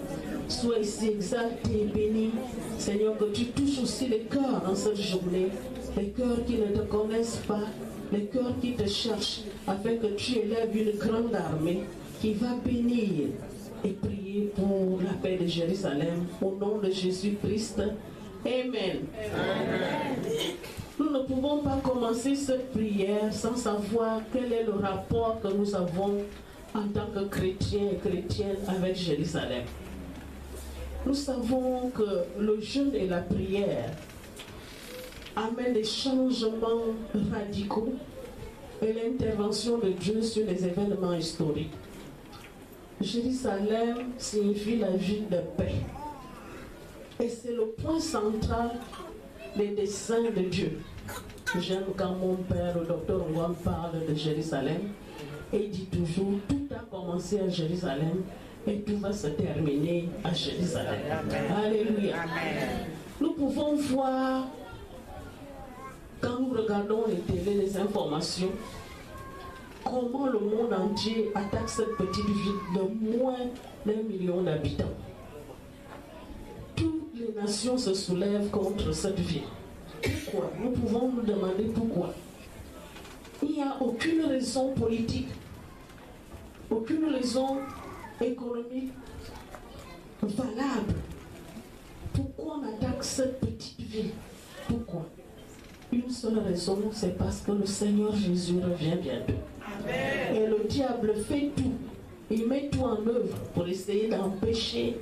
Sois ici exalté et béni, Seigneur, que tu touches aussi les cœurs en cette journée, les cœurs qui ne te connaissent pas, les cœurs qui te cherchent, afin que tu élèves une grande armée qui va bénir et prier pour la paix de Jérusalem, au nom de Jésus-Christ. Amen. Amen. Nous ne pouvons pas commencer cette prière sans savoir quel est le rapport que nous avons en tant que chrétiens et chrétiennes avec Jérusalem. Nous savons que le jeûne et la prière amènent des changements radicaux et l'intervention de Dieu sur les événements historiques. Jérusalem signifie la ville de paix. Et c'est le point central des desseins de Dieu. J'aime quand mon père, le docteur Ngwan, parle de Jérusalem. Et il dit toujours, tout a commencé à Jérusalem et tout va se terminer à Jérusalem. Alléluia. Nous pouvons voir, quand nous regardons les télés, les informations, comment le monde entier attaque cette petite ville de moins d'1 million d'habitants. Toutes les nations se soulèvent contre cette ville. Pourquoi? Nous pouvons nous demander pourquoi. Il n'y a aucune raison politique, aucune raison économique valable. Pourquoi on attaque cette petite ville? Pourquoi? Une seule raison, c'est parce que le Seigneur Jésus revient bientôt. Amen. Et le diable fait tout. Il met tout en œuvre pour essayer d'empêcher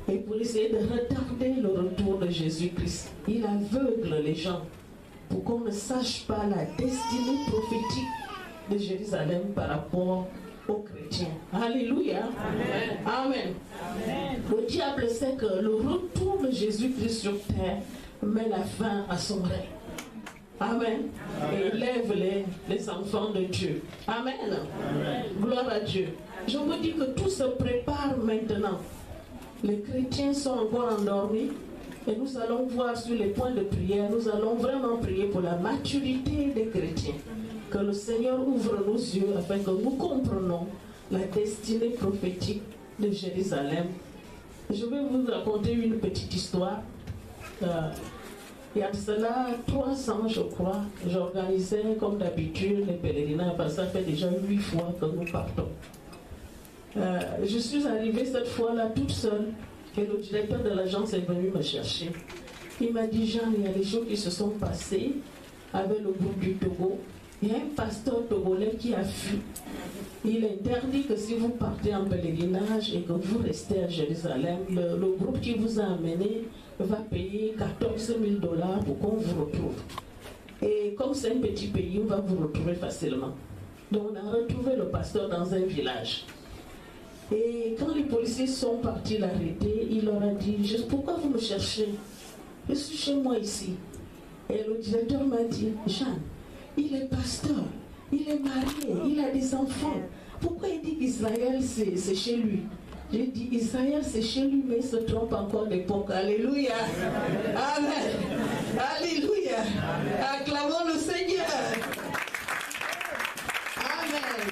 et pour essayer de retarder le retour de Jésus-Christ. Il aveugle les gens pour qu'on ne sache pas la destinée prophétique de Jérusalem par rapport aux chrétiens. Alléluia. Amen. Amen. Amen. Le diable sait que le retour de Jésus-Christ sur terre met la fin à son règne. Amen. Et lève les enfants de Dieu. Amen. Amen. Gloire à Dieu. Je vous dis que tout se prépare maintenant. Les chrétiens sont encore endormis et nous allons voir sur les points de prière, nous allons vraiment prier pour la maturité des chrétiens. Que le Seigneur ouvre nos yeux afin que nous comprenions la destinée prophétique de Jérusalem. Je vais vous raconter une petite histoire. Il y a de cela 3 ans, je crois, j'organisais comme d'habitude les pèlerinages, parce que ça fait déjà 8 fois que nous partons. Je suis arrivée cette fois-là toute seule et le directeur de l'agence est venu me chercher. Il m'a dit, Jeanne, il y a des choses qui se sont passées avec le groupe du Togo. Il y a un pasteur togolais qui a fui. Il interdit que si vous partez en pèlerinage et que vous restez à Jérusalem, le groupe qui vous a amené va payer 14 000 $ pour qu'on vous retrouve. Et comme c'est un petit pays, on va vous retrouver facilement. Donc on a retrouvé le pasteur dans un village. Et quand les policiers sont partis l'arrêter, il leur a dit, pourquoi vous me cherchez? Je suis chez moi ici. Et le directeur m'a dit, Jeanne, il est pasteur, il est marié, il a des enfants. Pourquoi il dit qu'Israël c'est chez lui? J'ai dit, Israël c'est chez lui, mais il se trompe encore d'époque. Alléluia. Amen. Alléluia. Acclamons le Seigneur. Amen.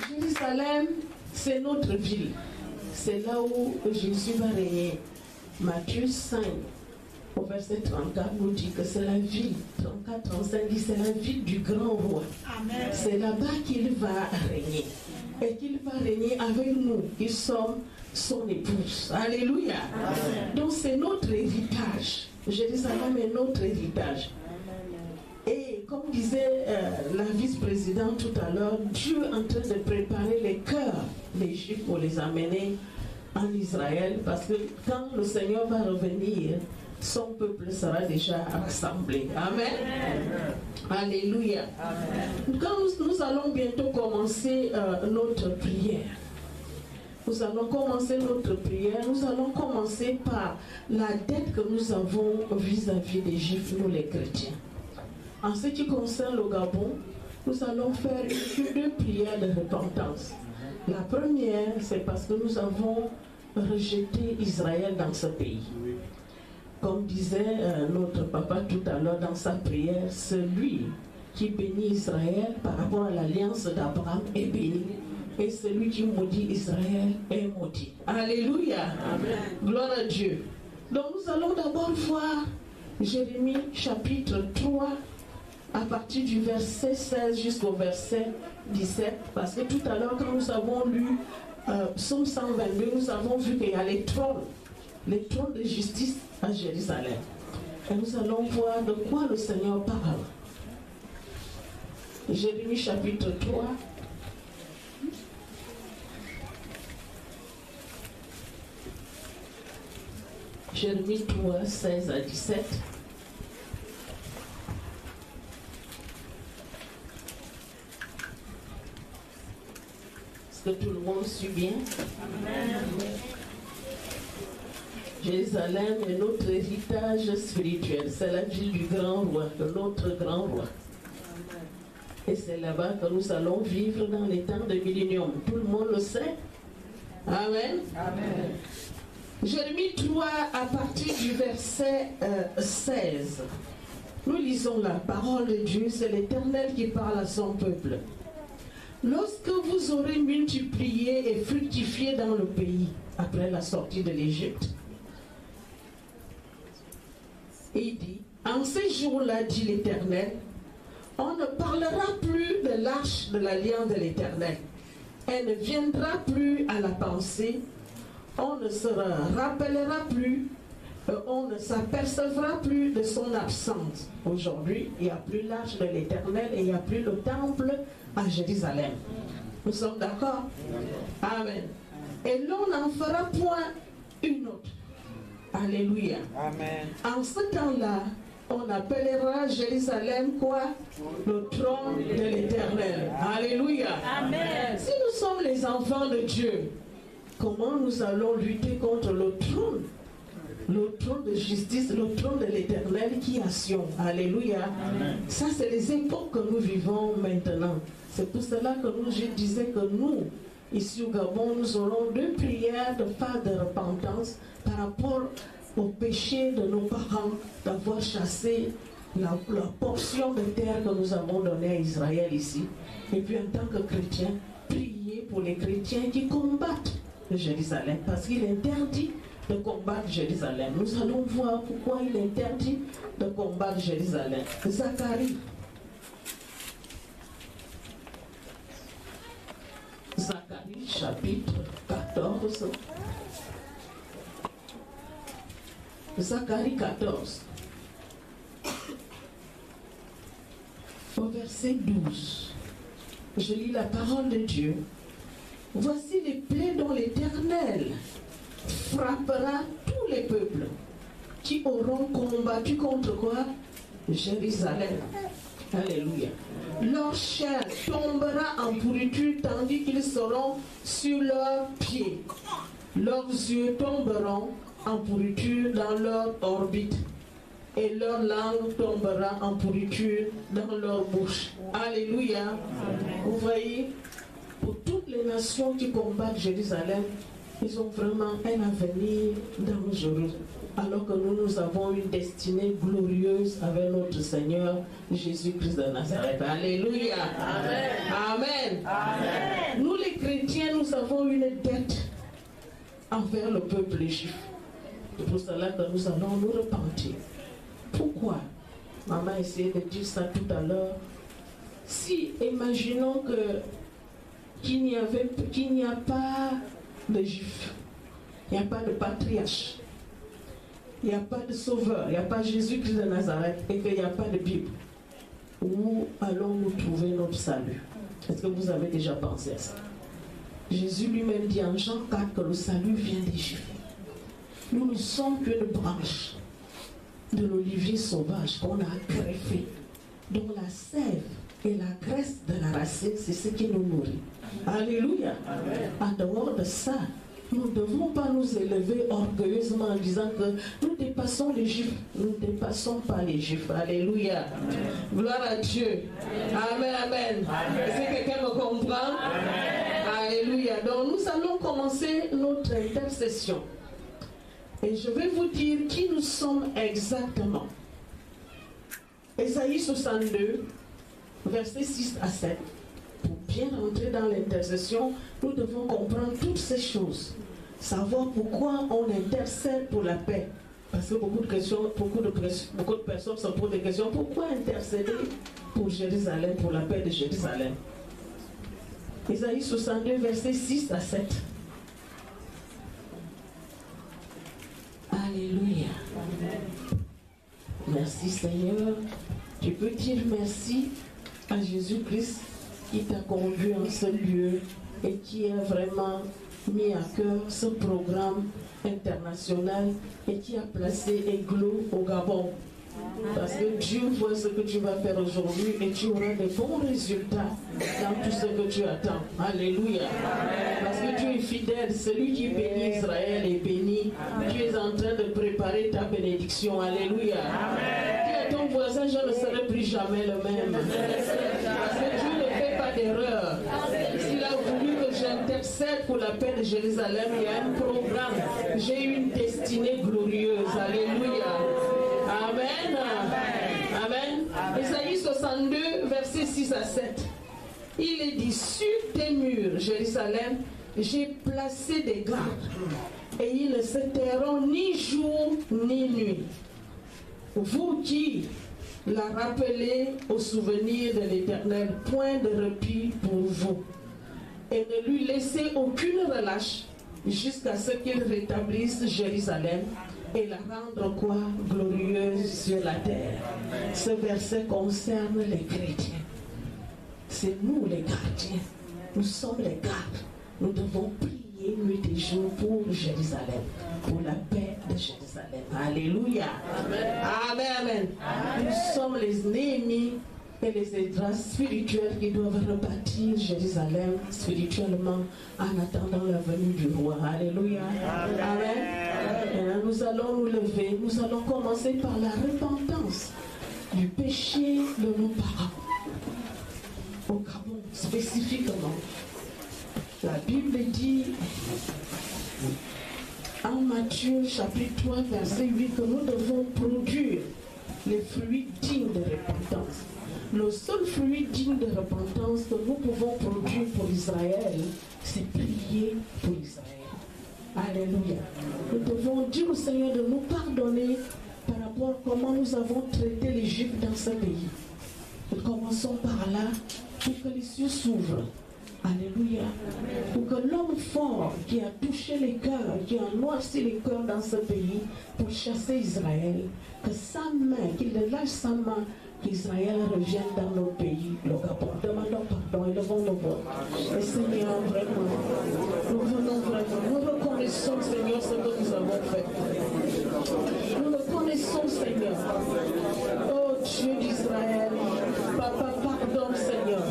Jérusalem, c'est notre ville. C'est là où Jésus va régner. Matthieu 5, au verset 34, nous dit que c'est la ville. 34-35 dit c'est la ville du grand roi. C'est là-bas qu'il va régner. Et qu'il va régner avec nous, qui sommes son épouse. Alléluia. Amen. Donc c'est notre héritage. Jérusalem est notre héritage. Et comme disait la vice-présidente tout à l'heure, Dieu est en train de préparer les cœurs des Juifs pour les amener en Israël, parce que quand le Seigneur va revenir, son peuple sera déjà rassemblé. Amen. Alléluia. Amen. Quand nous allons bientôt commencer notre prière, nous allons commencer notre prière, nous allons commencer par la dette que nous avons vis-à-vis des Juifs, nous les chrétiens. En ce qui concerne le Gabon, nous allons faire 2 prières de repentance. La première, c'est parce que nous avons rejeté Israël dans ce pays. Comme disait notre papa tout à l'heure dans sa prière, celui qui bénit Israël par rapport à l'alliance d'Abraham est béni. Et celui qui maudit Israël est maudit. Alléluia. Amen. Gloire à Dieu. Donc nous allons d'abord voir Jérémie chapitre 3 à partir du verset 16 jusqu'au verset 17. Parce que tout à l'heure quand nous avons lu Psaume 122, nous avons vu qu'il y a les trônes de justice à Jérusalem. Et nous allons voir de quoi le Seigneur parle. Jérémie chapitre 3. Jérémie 3, 16 à 17. que tout le monde suit bien? Amen. Jérusalem est notre héritage spirituel. C'est la ville du grand roi, de notre grand roi. Et c'est là-bas que nous allons vivre dans les temps de millénium. Tout le monde le sait? Amen. Amen. Jérémie 3, à partir du verset 16. Nous lisons la parole de Dieu, c'est l'Éternel qui parle à son peuple. Lorsque vous aurez multiplié et fructifié dans le pays, après la sortie de l'Égypte, il dit, en ces jours-là, dit l'Éternel, on ne parlera plus de l'arche de l'alliance de l'Éternel. Elle ne viendra plus à la pensée, on ne se rappellera plus, on ne s'apercevra plus de son absence. Aujourd'hui, il n'y a plus l'arche de l'Éternel et il n'y a plus le temple à Jérusalem. Nous sommes d'accord? Amen. Et l'on n'en fera point une autre. Alléluia. Amen. En ce temps-là, on appellera Jérusalem quoi? Le trône de l'Éternel. Alléluia. Amen. Si nous sommes les enfants de Dieu, comment nous allons lutter contre le trône? Le trône de justice, le trône de l'Éternel qui a Sion. Alléluia. Amen. Ça, c'est les époques que nous vivons maintenant. C'est pour cela que je disais que nous, ici au Gabon, nous aurons 2 prières de phase de repentance par rapport au péché de nos parents d'avoir chassé la portion de terre que nous avons donnée à Israël ici. Et puis en tant que chrétien, prier pour les chrétiens qui combattent Jérusalem, parce qu'il est interdit de combattre Jérusalem. Nous allons voir pourquoi il est interdit de combattre Jérusalem. Zacharie. Zacharie chapitre 14. Zacharie 14. Au verset 12. Je lis la parole de Dieu. Voici les plaies dont l'Éternel frappera tous les peuples qui auront combattu contre quoi? Jérusalem. Alléluia. Leur chair tombera en pourriture tandis qu'ils seront sur leurs pieds. Leurs yeux tomberont en pourriture dans leur orbite et leur langue tombera en pourriture dans leur bouche. Alléluia. Vous voyez, pour toutes les nations qui combattent Jérusalem, ils ont vraiment un avenir dangereux. Alors que nous avons une destinée glorieuse avec notre Seigneur Jésus-Christ de Nazareth. Alléluia. Amen. Amen. Amen. Nous les chrétiens, nous avons une dette envers le peuple juif. C'est pour cela que nous allons nous repentir. Pourquoi? Maman a essayé de dire ça tout à l'heure. Si, imaginons qu'il n'y a pas de juifs, il n'y a pas de patriarche, il n'y a pas de sauveur, il n'y a pas Jésus-Christ de Nazareth et qu'il n'y a pas de Bible, où allons-nous trouver notre salut? Est-ce que vous avez déjà pensé à ça? Jésus lui-même dit en Jean 4 que le salut vient des Juifs. Nous ne sommes qu'une branche de l'olivier sauvage qu'on a greffé, dont la sève et la graisse de la racine, c'est ce qui nous nourrit. Alléluia. Amen. En dehors de ça, nous ne devons pas nous élever orgueilleusement en disant que nous dépassons les Juifs. Nous ne dépassons pas les Juifs. Alléluia. Amen. Gloire à Dieu. Amen. Amen. Est-ce que quelqu'un me comprend? Amen. Alléluia. Donc nous allons commencer notre intercession. Et je vais vous dire qui nous sommes exactement. Ésaïe 62, versets 6 à 7. Pour bien rentrer dans l'intercession, nous devons comprendre toutes ces choses. Savoir pourquoi on intercède pour la paix. Parce que beaucoup de personnes se posent des questions. Pourquoi intercéder pour Jérusalem, pour la paix de Jérusalem? Ésaïe 62, versets 6 à 7. Alléluia. Merci Seigneur. Tu peux dire merci à Jésus-Christ qui t'a conduit en ce lieu et qui a vraiment mis à cœur ce programme international et qui a placé Eglo au Gabon. Parce que Dieu voit ce que tu vas faire aujourd'hui et tu auras de bons résultats dans tout ce que tu attends. Alléluia. Parce que Dieu est fidèle. Celui qui bénit Israël est béni. Tu es en train de préparer ta bénédiction. Alléluia. Dis à ton voisin, je ne serai plus jamais le même. Parce que Dieu ne fait pas d'erreur. S'il a voulu que j'intercède pour la paix de Jérusalem, il y a un programme. J'ai une destinée glorieuse. Alléluia. Amen. Amen. Ésaïe 62, versets 6 à 7. Il est dit, sur tes murs, Jérusalem, j'ai placé des gardes, et ils ne se tairont ni jour ni nuit. Vous qui la rappelez au souvenir de l'Éternel, point de répit pour vous, et ne lui laissez aucune relâche jusqu'à ce qu'il rétablisse Jérusalem et la rendre quoi? Glorieuse sur la terre. Ce verset concerne les chrétiens. C'est nous les gardiens. Nous sommes les gardes. Nous devons prier nuit et jour pour Jérusalem, pour la paix de Jérusalem. Alléluia. Amen. Amen. Nous sommes les Néhémies et les Esdras spirituels qui doivent rebâtir Jérusalem spirituellement en attendant la venue du roi. Alléluia. Amen. Nous allons nous lever. Nous allons commencer par la repentance du péché de nos parents. Au Gabon, spécifiquement. La Bible dit en Matthieu chapitre 3 verset 8 que nous devons produire les fruits dignes de repentance. Le seul fruit digne de repentance que nous pouvons produire pour Israël, c'est prier pour Israël. Alléluia. Nous devons dire au Seigneur de nous pardonner par rapport à comment nous avons traité les Juifs dans ce pays. Nous commençons par là pour que les cieux s'ouvrent. Alléluia. Pour que l'homme fort qui a touché les cœurs, qui a noirci les cœurs dans ce pays pour chasser Israël, que sa main, qu'il lâche sa main, qu'Israël revienne dans nos pays, le Gabon. Demandons pardon, élevons nos voix. Et Seigneur, vraiment, nous venons vraiment, nous reconnaissons, Seigneur, ce que nous avons fait. Nous reconnaissons, Seigneur. Oh Dieu d'Israël, Papa, pardonne, Seigneur.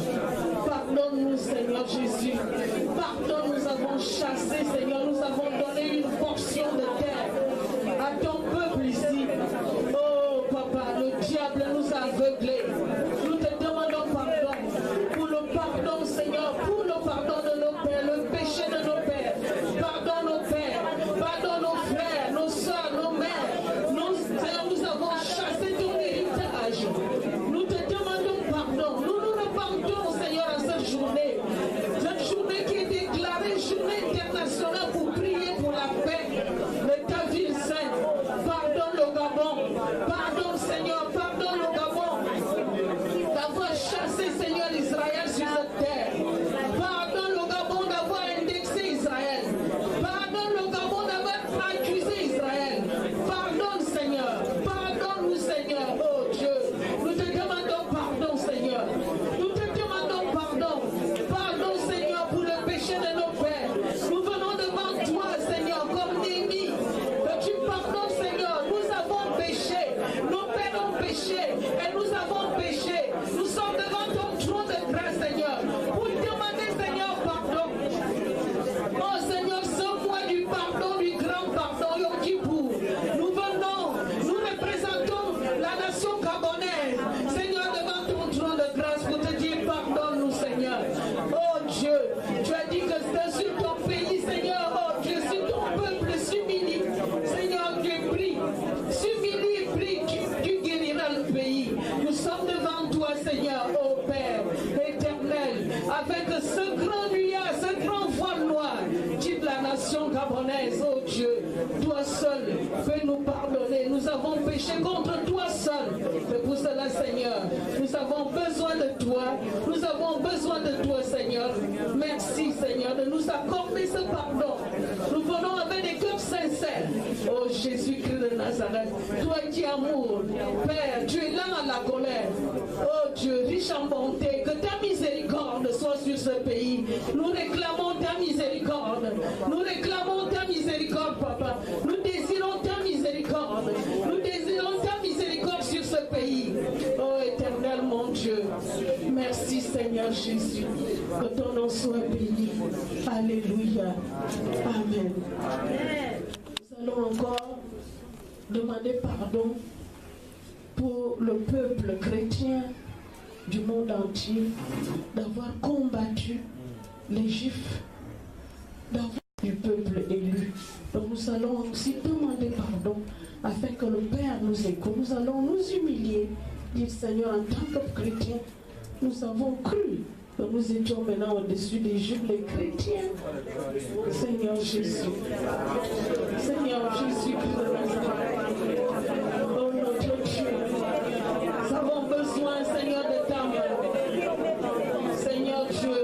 Pardonne-nous, Seigneur Jésus. Pardonne, nous avons chassé, Seigneur. Nous avons donné une portion de terre à ton peuple ici. Oh, Papa, le diable nous a aveuglés. Nous te demandons pardon. Pour le pardon, Seigneur. Pour le pardon de nos pères, le péché de nos pères. Pardonne nos pères. Pardonne nos frères, nos soeurs, nos mères. Seigneur, nous avons chassé ton héritage. Nous te demandons pardon. Nous nous repentons, Seigneur, à cette journée. Cette journée qui est déclarée journée internationale pour prier pour la paix de ta ville sainte. Pardonne le Gabon. Pardonne, Seigneur. Pardonne le Gabon d'avoir chassé, Seigneur, Israël sur cette terre. Pardonne le Gabon d'avoir indexé Israël. Pardonne le Gabon d'avoir accusé Israël. Pardonne, Seigneur. Pardonne-nous, Seigneur. Oh Dieu, nous te demandons pardon, Seigneur. Nous te demandons pardon. Pardon, Seigneur, pour le péché de nos pères. Nous venons devant toi, Seigneur, comme Néhémie. Que tu pardonnes, Seigneur. Nous avons péché. Nos pères ont péché. Et nous avons péché. Nous sommes devant ton trône de grâce, Seigneur. Pour demander, Seigneur, pardon. Oh, Seigneur, ce mois du pardon, du grand pardon, Yom Kippour. Nous venons, nous représentons la nation gabonaise. Seigneur, devant ton trône de grâce pour te dire pardonne-nous, Seigneur. Oh Dieu, tu as dit que c'est sur ton pays, Seigneur. Oh Dieu, si ton peuple s'humilie, Seigneur, tu prie. S'humilie, prie, tu guériras le pays. Nous sommes devant toi, Seigneur, oh Père éternel, avec ce grand nuage, ce grand voile noir, qui de la nation gabonaise, oh Dieu, toi seul peux nous pardonner. Nous avons péché contre toi seul. C'est pour cela, Seigneur, nous avons besoin de toi. Nous avons besoin de toi, Seigneur. Merci, Seigneur, de nous accorder ce pardon. Nous venons avec des cœurs sincères. Oh Jésus-Christ de Nazareth, toi qui es amour, Père, tu es là dans la colère. Oh Dieu, riche en bonté, que ta miséricorde soit sur ce pays. Nous réclamons ta miséricorde. Nous réclamons ta miséricorde, Papa. Nous désirons ta miséricorde. Nous désirons ta miséricorde sur ce envahi. Oh éternel mon Dieu, merci Seigneur Jésus, que ton nom soit béni. Alléluia. Amen. Nous allons encore demander pardon pour le peuple chrétien du monde entier d'avoir combattu les Juifs, d'avoir du peuple élu. Donc nous allons aussi demander pardon afin que le Père nous écoute. Nous allons nous humilier, dire Seigneur, en tant que chrétiens, nous avons cru que nous étions maintenant au-dessus des Juifs, les chrétiens. Seigneur Jésus, Seigneur Jésus, oh notre Dieu, nous avons besoin, Seigneur, de ta main. Seigneur Dieu,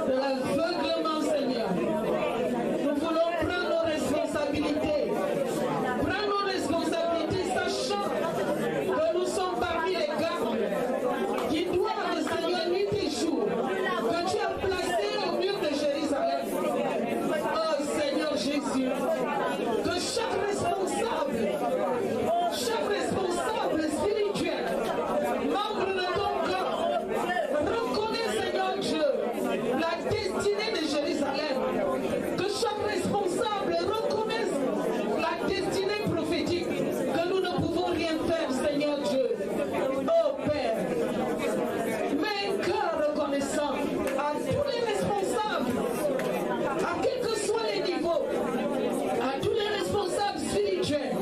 de l'aveuglement, Seigneur. Nous voulons prendre nos responsabilités. Prendre nos responsabilités, sachant que nous sommes parmi les gardes qui doivent, Seigneur, nuit et jour, que tu as placé au mur de Jérusalem. Oh Seigneur Jésus, que chaque responsable spirituel, membre de ton corps, reconnaît, Seigneur Dieu, la destinée de Jérusalem. Que chaque responsable reconnaisse la destinée prophétique, que nous ne pouvons rien faire, Seigneur Dieu. Oh Père, mets un cœur reconnaissant à tous les responsables, à quels que soient les niveaux, à tous les responsables spirituels,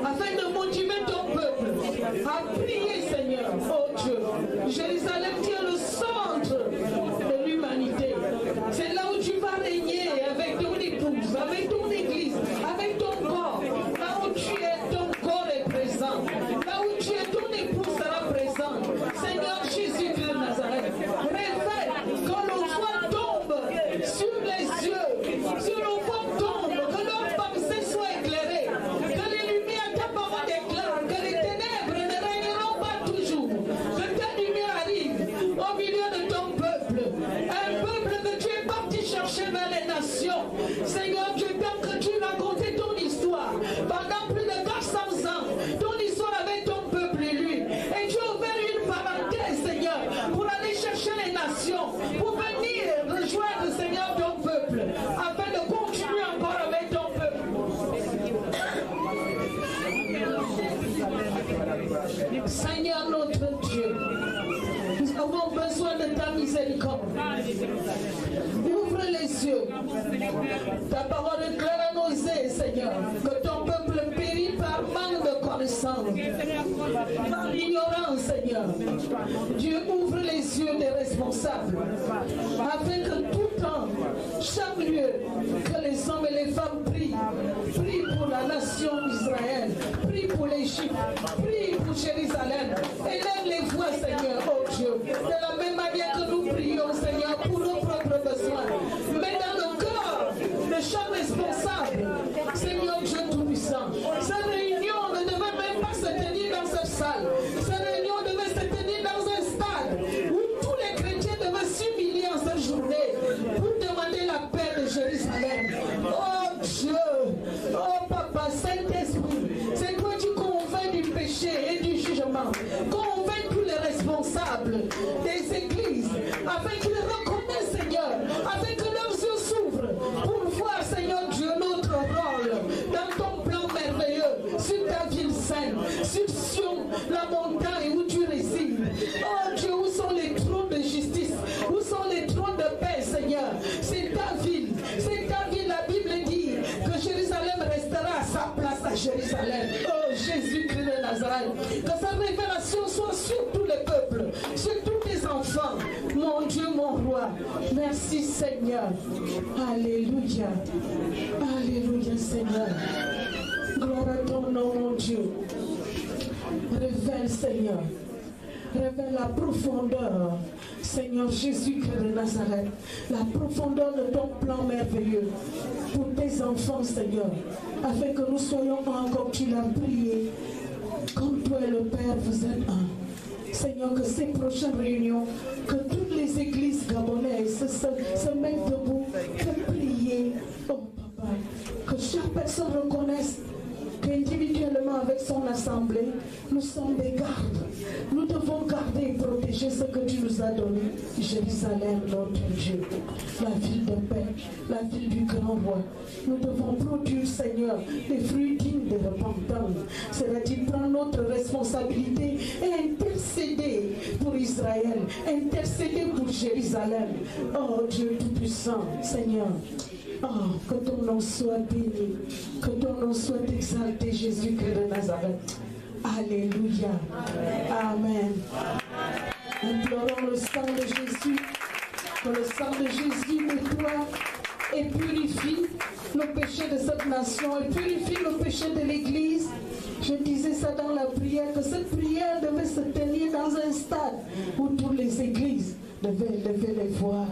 afin de motiver ton peuple à prier, Seigneur. Oh Dieu, Jérusalem tient le centre de l'humanité. C'est là où tu vas régner avec ton épouse, avec ton église, avec ton corps. Là où tu es, ton corps est présent. Là où tu es, ton épouse sera présente. Seigneur Jésus-Christ de Nazareth, révèle que le voile tombe sur les yeux, sur le voile tombe, que leurs pensées soient éclairées, que les lumières de ta parole déclarent, que les ténèbres ne régneront pas toujours, que ta lumière arrive au milieu de ton peuple, un peuple que tu es parti chercher vers les nations. Seigneur Dieu, tant que tu racontais ton histoire pendant plus de 400 ans, ton histoire avec ton peuple élu, et tu as ouvert une parenthèse, Seigneur, pour aller chercher les nations, pour venir rejoindre, Seigneur, ton peuple, afin de continuer encore avec ton peuple. Seigneur notre Dieu, nous avons besoin de ta miséricorde. Ouvre les yeux. Ta parole éclaire nos yeux, Seigneur, que ton peuple périt par manque de connaissance, par l'ignorance, Seigneur. Dieu ouvre les yeux des responsables, afin que tout temps, chaque lieu, que les hommes et les femmes prient. Prie pour la nation d'Israël, prie pour l'Égypte, prie pour Jérusalem. Élève les voix, Seigneur, oh Dieu, de la même manière que nous prions, Seigneur, pour nos propres besoins. Mais dans le cœur de chaque responsable, Seigneur Dieu Tout-Puissant, cette réunion ne devait même pas se tenir dans cette salle. Cette réunion devait se tenir dans un stade où tous les chrétiens devaient s'humilier en cette journée pour demander la paix de Jérusalem. Oh Dieu, oh Papa, Saint-Esprit, c'est toi qui convaincs du péché et du jugement. Convainc tous les responsables des églises, afin qu'ils reconnaissent, Seigneur, afin que leurs yeux s'ouvrent pour voir, Seigneur Dieu, notre rôle dans ton plan merveilleux sur ta ville sainte, sur Sion, la montagne où tu résides. Oh Dieu, où sont les trônes de justice? Où sont les trônes de paix, Seigneur? C'est ta ville, la Bible dit que Jérusalem restera à sa place à Jérusalem. Oh Jésus-Christ de Nazareth, que sa révélation soit sur tous les peuples, sur tous tes enfants. Mon Dieu, mon roi, merci Seigneur. Alléluia. Alléluia Seigneur. Gloire à ton nom, mon Dieu. Révèle Seigneur. Révèle la profondeur, Seigneur Jésus-Christ de Nazareth, la profondeur de ton plan merveilleux pour tes enfants, Seigneur, afin que nous soyons un comme tu l'as prié, comme toi et le Père, vous êtes un. Seigneur, que ces prochaines réunions, que toutes les églises gabonaises se mettent debout pour prier, oh Papa, que chaque personne reconnaisse que qu'individuellement avec son assemblée, nous sommes des gardes. Nous devons garder et protéger ce que tu nous as donné. Jérusalem, notre Dieu, la ville de paix, la ville du grand roi. Nous devons produire, Seigneur, des fruits dignes de repentance. C'est-à-dire prendre notre responsabilité et intercéder pour Israël, intercéder pour Jérusalem. Oh Dieu Tout-Puissant, Seigneur. Oh, que ton nom soit béni, que ton nom soit exalté, Jésus-Christ de Nazareth. Alléluia. Amen. Implorons le sang de Jésus, que le sang de Jésus nettoie et purifie le péché de cette nation et purifie le péché de l'Église. Je disais ça dans la prière, que cette prière devait se tenir dans un stade où toutes les églises devaient lever les voix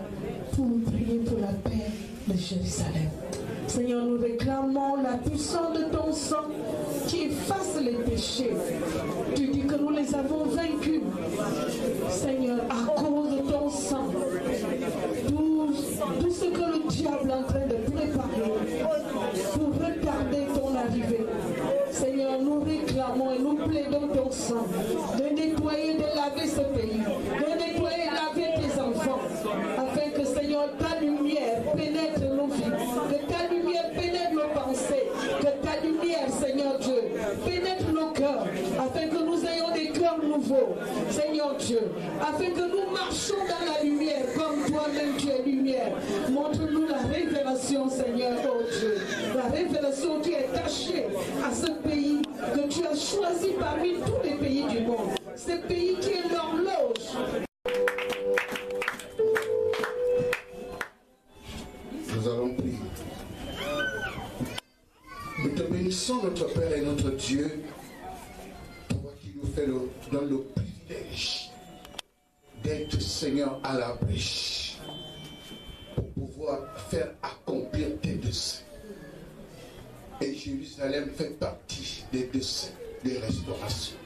pour prier pour la paix de Jérusalem. Seigneur, nous réclamons la puissance de ton sang qui efface les péchés. Tu dis que nous les avons vaincus, Seigneur, à cause de ton sang. Tout ce que le diable est en train de préparer pour retarder ton arrivée. Seigneur, nous réclamons et nous plaidons ton sang de nettoyer, de laver ce pays, de nettoyer et laver tes enfants, afin que, Seigneur, ta lumière pénètre nos vies, que ta lumière pénètre nos pensées, que ta lumière, Seigneur Dieu, pénètre nos cœurs, afin que nous ayons des cœurs nouveaux, Seigneur Dieu, afin que nous marchions dans la lumière, comme toi-même tu es lumière. Montre-nous la révélation, Seigneur, oh Dieu, la révélation qui est cachée à ce pays que tu as choisi parmi tous les pays du monde, ce pays qui est l'horloge. Nous allons prier. Nous te bénissons, notre Père et notre Dieu, toi qui nous donne le privilège d'être, Seigneur, à la brèche pour pouvoir faire accomplir tes desseins. Et Jérusalem fait partie des desseins des restaurations.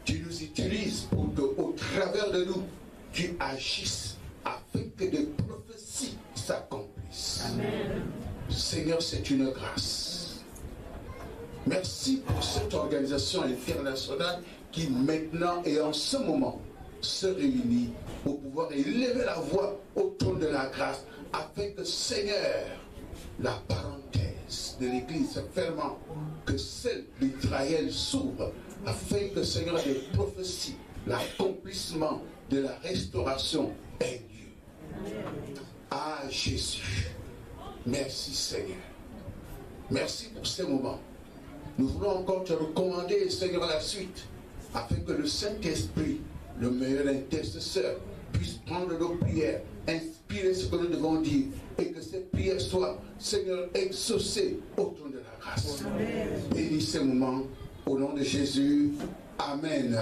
Tu nous utilises pour que, au travers de nous, tu agisses afin que des prophéties s'accomplissent. Amen. Seigneur, c'est une grâce. Merci pour cette organisation internationale qui maintenant et en ce moment se réunit pour pouvoir élever la voix au trône de la grâce afin que, Seigneur, la parenthèse de l'Église fermant, que celle d'Israël s'ouvre afin que, Seigneur, les prophéties, l'accomplissement de la restauration ait lieu. Ah Jésus, merci Seigneur. Merci pour ces moments. Nous voulons encore te recommander, Seigneur, la suite, afin que le Saint-Esprit, le meilleur intercesseur, puisse prendre nos prières, inspirer ce que nous devons dire, et que ces prières soient, Seigneur, exaucées au trône de la grâce. Bénis ces moments, au nom de Jésus. Amen. Amen.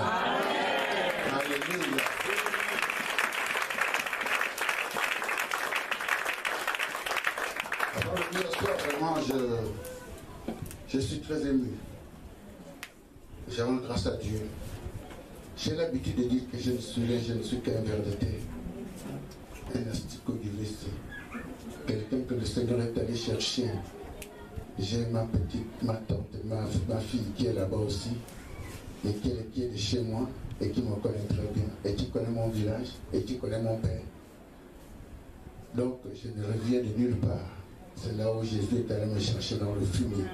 Alléluia. Avant de dire ça, vraiment, je suis très ému. J'ai rends grâce à Dieu. J'ai l'habitude de dire que je ne suis qu'un ver de terre, un asticot du lycée, quelqu'un que le Seigneur est allé chercher. J'ai ma tante, ma fille qui est là-bas aussi, et qui est de chez moi, et qui me connaît très bien, et qui connaît mon village, et qui connaît mon père. Donc je ne reviens de nulle part. C'est là où Jésus est allé me chercher dans le fumier.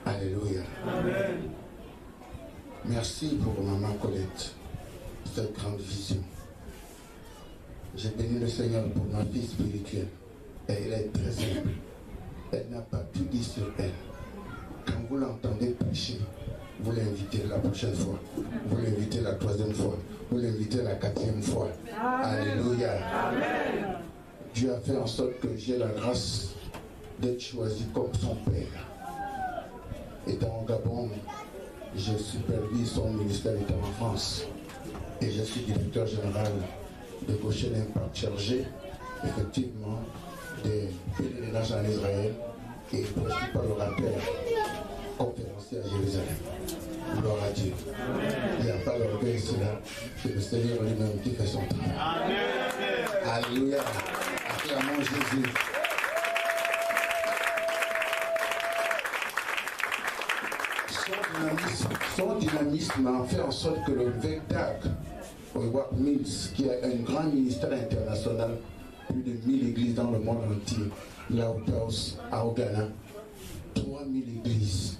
Alléluia. Amen. Merci pour maman Colette, cette grande vision. J'ai béni le Seigneur pour ma fille spirituelle. Et elle est très simple. Elle n'a pas tout dit sur elle. Quand vous l'entendez prêcher, vous l'invitez la prochaine fois. Vous l'invitez la troisième fois. Vous l'invitez la quatrième fois. Amen. Alléluia. Amen. Dieu a fait en sorte que j'ai la grâce d'être choisi comme son père. Étant au Gabon, je supervise son ministère étant en France. Et je suis directeur général de Goshen Impact chargé, effectivement, des pèlerinages en Israël et principal orateur conférencier à Jérusalem. Gloire à Dieu. Il n'y a pas d'orgueil ici là, c'est le Seigneur lui-même qui fait son travail. Amen. Alléluia. Acclamons Jésus. dynamisme a fait en sorte que le VECDAC, Work Mills, qui a un grand ministère international, plus de 1000 églises dans le monde entier, Laos, au Ghana, 3000 églises.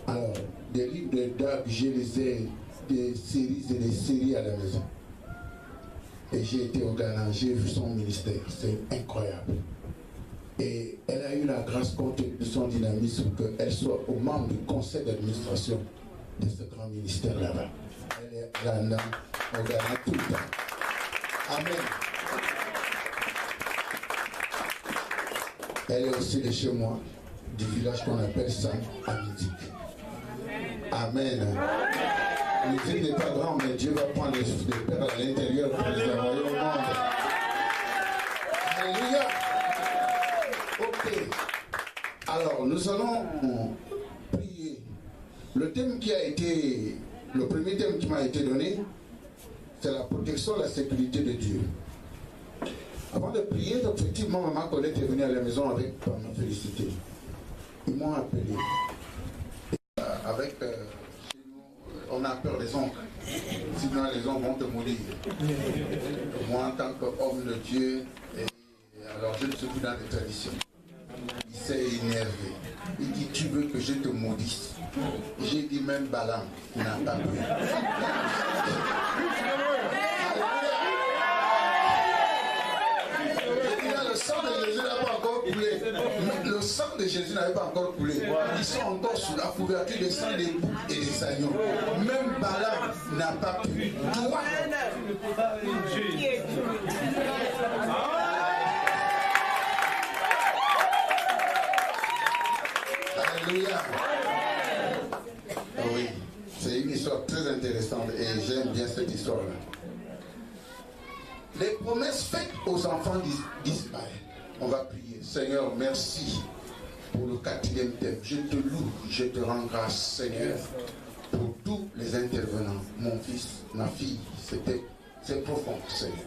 Alors, des livres de DAC, je les ai, des séries et des séries à la maison. Et j'ai été au Ghana, j'ai vu son ministère, c'est incroyable. Et elle a eu la grâce, compte tenu de son dynamisme, qu'elle soit au membre du conseil d'administration de ce grand ministère là-bas. Elle est là, au Ghana tout le temps. Amen. Elle est aussi de chez moi, du village qu'on appelle Sam Amidik. Amen. L'Église n'est pas grande, mais Dieu va prendre les pères à l'intérieur pour les envoyer au monde. Alléluia. Ok. Alors, nous allons prier. Le thème qui a été, le premier thème qui m'a été donné, c'est la protection et la sécurité de Dieu. Avant de prier, effectivement, maman Colette est venue à la maison avec pour me féliciter. Ils m'ont appelé. Avec, on a peur des oncles. Sinon, les oncles vont te mourir. Moi, en tant qu'homme de Dieu, alors je ne suis plus dans les traditions. Il s'est énervé. Il dit, tu veux que je te maudisse? J'ai dit, même Balaam n'a pas pu. Le sang de Jésus n'a pas encore coulé. Le sang de Jésus n'avait pas encore coulé. Ils sont encore sous la couverture des sangs des boucs et des agneaux. Même Balaam n'a pas pu. Toi, alléluia. Oui, c'est une histoire très intéressante et j'aime bien cette histoire-là. Les promesses faites aux enfants d'Ismaël. On va prier. Seigneur, merci pour le 4e thème. Je te loue, je te rends grâce, Seigneur, pour tous les intervenants. Mon fils, ma fille, c'est profond, Seigneur.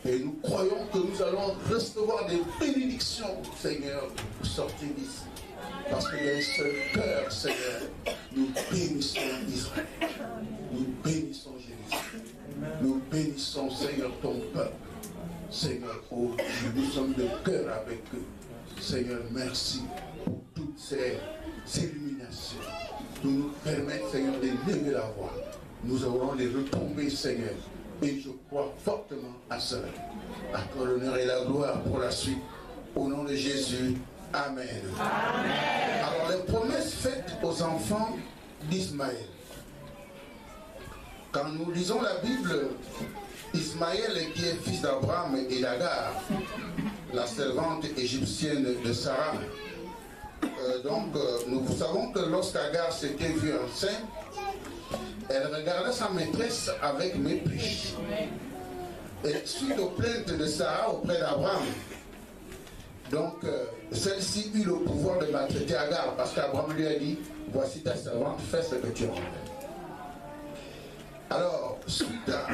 Et nous croyons que nous allons recevoir des bénédictions, Seigneur, pour sortir d'ici. Parce qu'il y a un seul cœur, Seigneur. Nous bénissons Israël. Nous bénissons Jérusalem. Nous bénissons, Seigneur, ton peuple. Seigneur, oh Dieu, nous sommes de cœur avec eux. Seigneur, merci pour toutes ces illuminations. Nous permettent, Seigneur, de lever la voix. Nous aurons les retombées, Seigneur. Et je crois fortement à cela. À toi l'honneur et la gloire pour la suite. Au nom de Jésus. Amen. Amen. Alors, les promesses faites aux enfants d'Ismaël. Quand nous lisons la Bible, Ismaël, qui est fils d'Abraham et d'Agar, la servante égyptienne de Sarah. Nous savons que lorsqu'Agar s'était vue enceinte, elle regardait sa maîtresse avec mépris. Et suite aux plaintes de Sarah auprès d'Abraham, celle-ci eut le pouvoir de maltraiter Agar, parce qu'Abraham lui a dit, voici ta servante, fais ce que tu en veux. Alors, suite à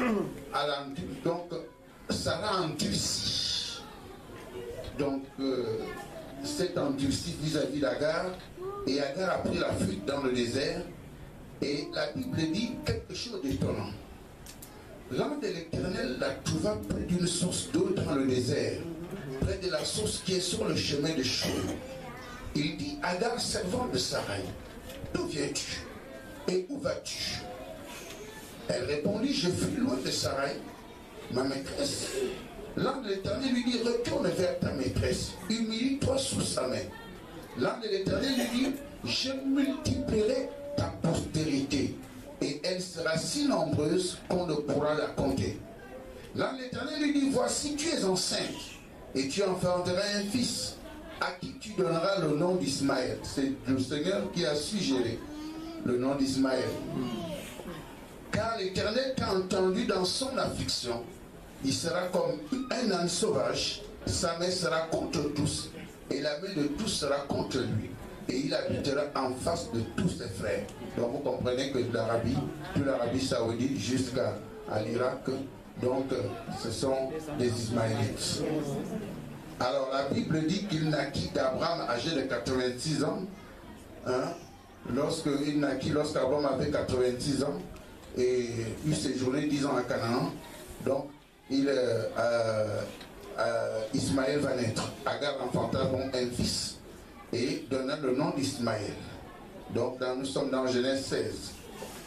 Sarah endurcit. S'est endurci vis-à-vis d'Agar, et Agar a pris la fuite dans le désert. Et la Bible dit quelque chose d'étonnant. L'ange de l'Éternel la trouva près d'une source d'eau dans le désert, près de la source qui est sur le chemin de Chour. Il dit, Agar, servante de Sarai, d'où viens-tu et où vas-tu? Elle répondit, je fuis loin de Sarai, ma maîtresse. L'ange de l'Éternel lui dit, retourne vers ta maîtresse, humilie-toi sous sa main. L'ange de l'Éternel lui dit, je multiplierai ta postérité, et elle sera si nombreuse qu'on ne pourra la compter. L'ange de l'Éternel lui dit, voici tu es enceinte, et tu enfanteras un fils, à qui tu donneras le nom d'Ismaël. C'est le Seigneur qui a suggéré le nom d'Ismaël. Car l'Éternel t'a entendu dans son affliction. Il sera comme un âne sauvage, sa main sera contre tous, et la main de tous sera contre lui. Et il habitera en face de tous ses frères. Donc vous comprenez que l'Arabie, toute l'Arabie saoudite jusqu'à l'Irak, ce sont des Ismaélites. Alors la Bible dit qu'il naquit d'Abraham âgé de 86 ans, lorsqu'il naquit, lorsqu'Abraham avait 86 ans et eut séjourné 10 ans à Canaan. Donc, Ismaël va naître. Agar enfanta donc un fils et donna le nom d'Ismaël. Donc, nous sommes dans Genèse 16.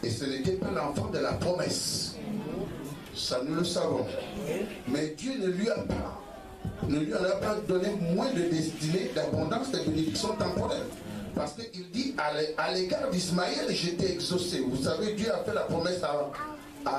Et ce n'était pas l'enfant de la promesse. Ça, nous le savons. Mais Dieu ne lui en a pas donné moins de destinée, d'abondance, de bénédictions temporelles. Parce qu'il dit, à l'égard d'Ismaël, j'étais exaucé. Vous savez, Dieu a fait la promesse à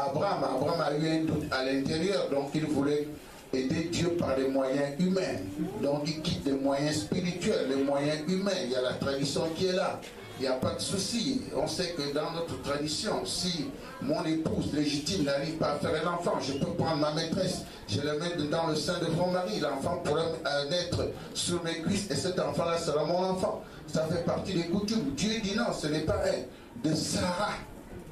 Abraham. Abraham a eu un doute à l'intérieur, donc il voulait aider Dieu par des moyens humains. Donc il quitte les moyens spirituels, les moyens humains. Il y a la tradition qui est là. Il n'y a pas de souci. On sait que dans notre tradition, si mon épouse légitime n'arrive pas à faire un enfant, je peux prendre ma maîtresse, je la mets dans le sein de mon mari, l'enfant pourra naître sur mes cuisses et cet enfant-là sera mon enfant. Ça fait partie des coutumes. Dieu dit non, ce n'est pas elle. De Sarah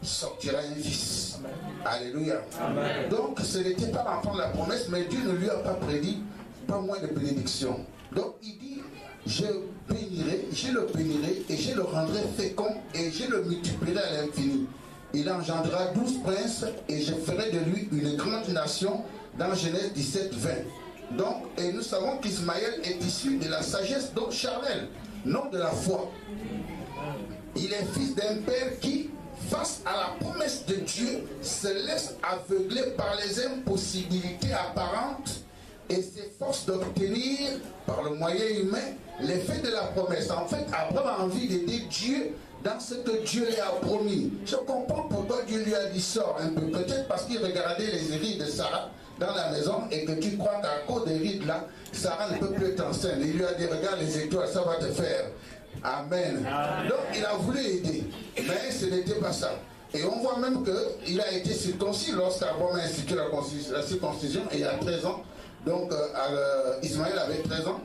sortira un fils. Alléluia. Amen. Donc ce n'était pas l'enfant de la promesse, mais Dieu ne lui a pas prédit pas moins de bénédiction. Donc il dit, je bénirai, je le bénirai et je le rendrai fécond et je le multiplierai à l'infini. Il engendrera 12 princes et je ferai de lui une grande nation dans Genèse 17, 20. Donc, et nous savons qu'Ismaël est issu de la sagesse donc charnelle, non de la foi. Il est fils d'un père qui, face à la promesse de Dieu, se laisse aveugler par les impossibilités apparentes et s'efforce d'obtenir par le moyen humain l'effet de la promesse. En fait, Abraham a envie d'aider Dieu dans ce que Dieu lui a promis. Je comprends pourquoi Dieu lui a dit sors un peu. Peut-être parce qu'il regardait les rides de Sarah dans la maison et que tu crois qu'à cause des rides là, Sarah ne peut plus être enceinte. Il lui a dit regarde les étoiles, ça va te faire. Amen. Donc il a voulu aider, mais ce n'était pas ça. Et on voit même qu'il a été circoncis lorsqu'Abraham a institué la circoncision et il y a 13 ans. Donc Ismaël avait 13 ans.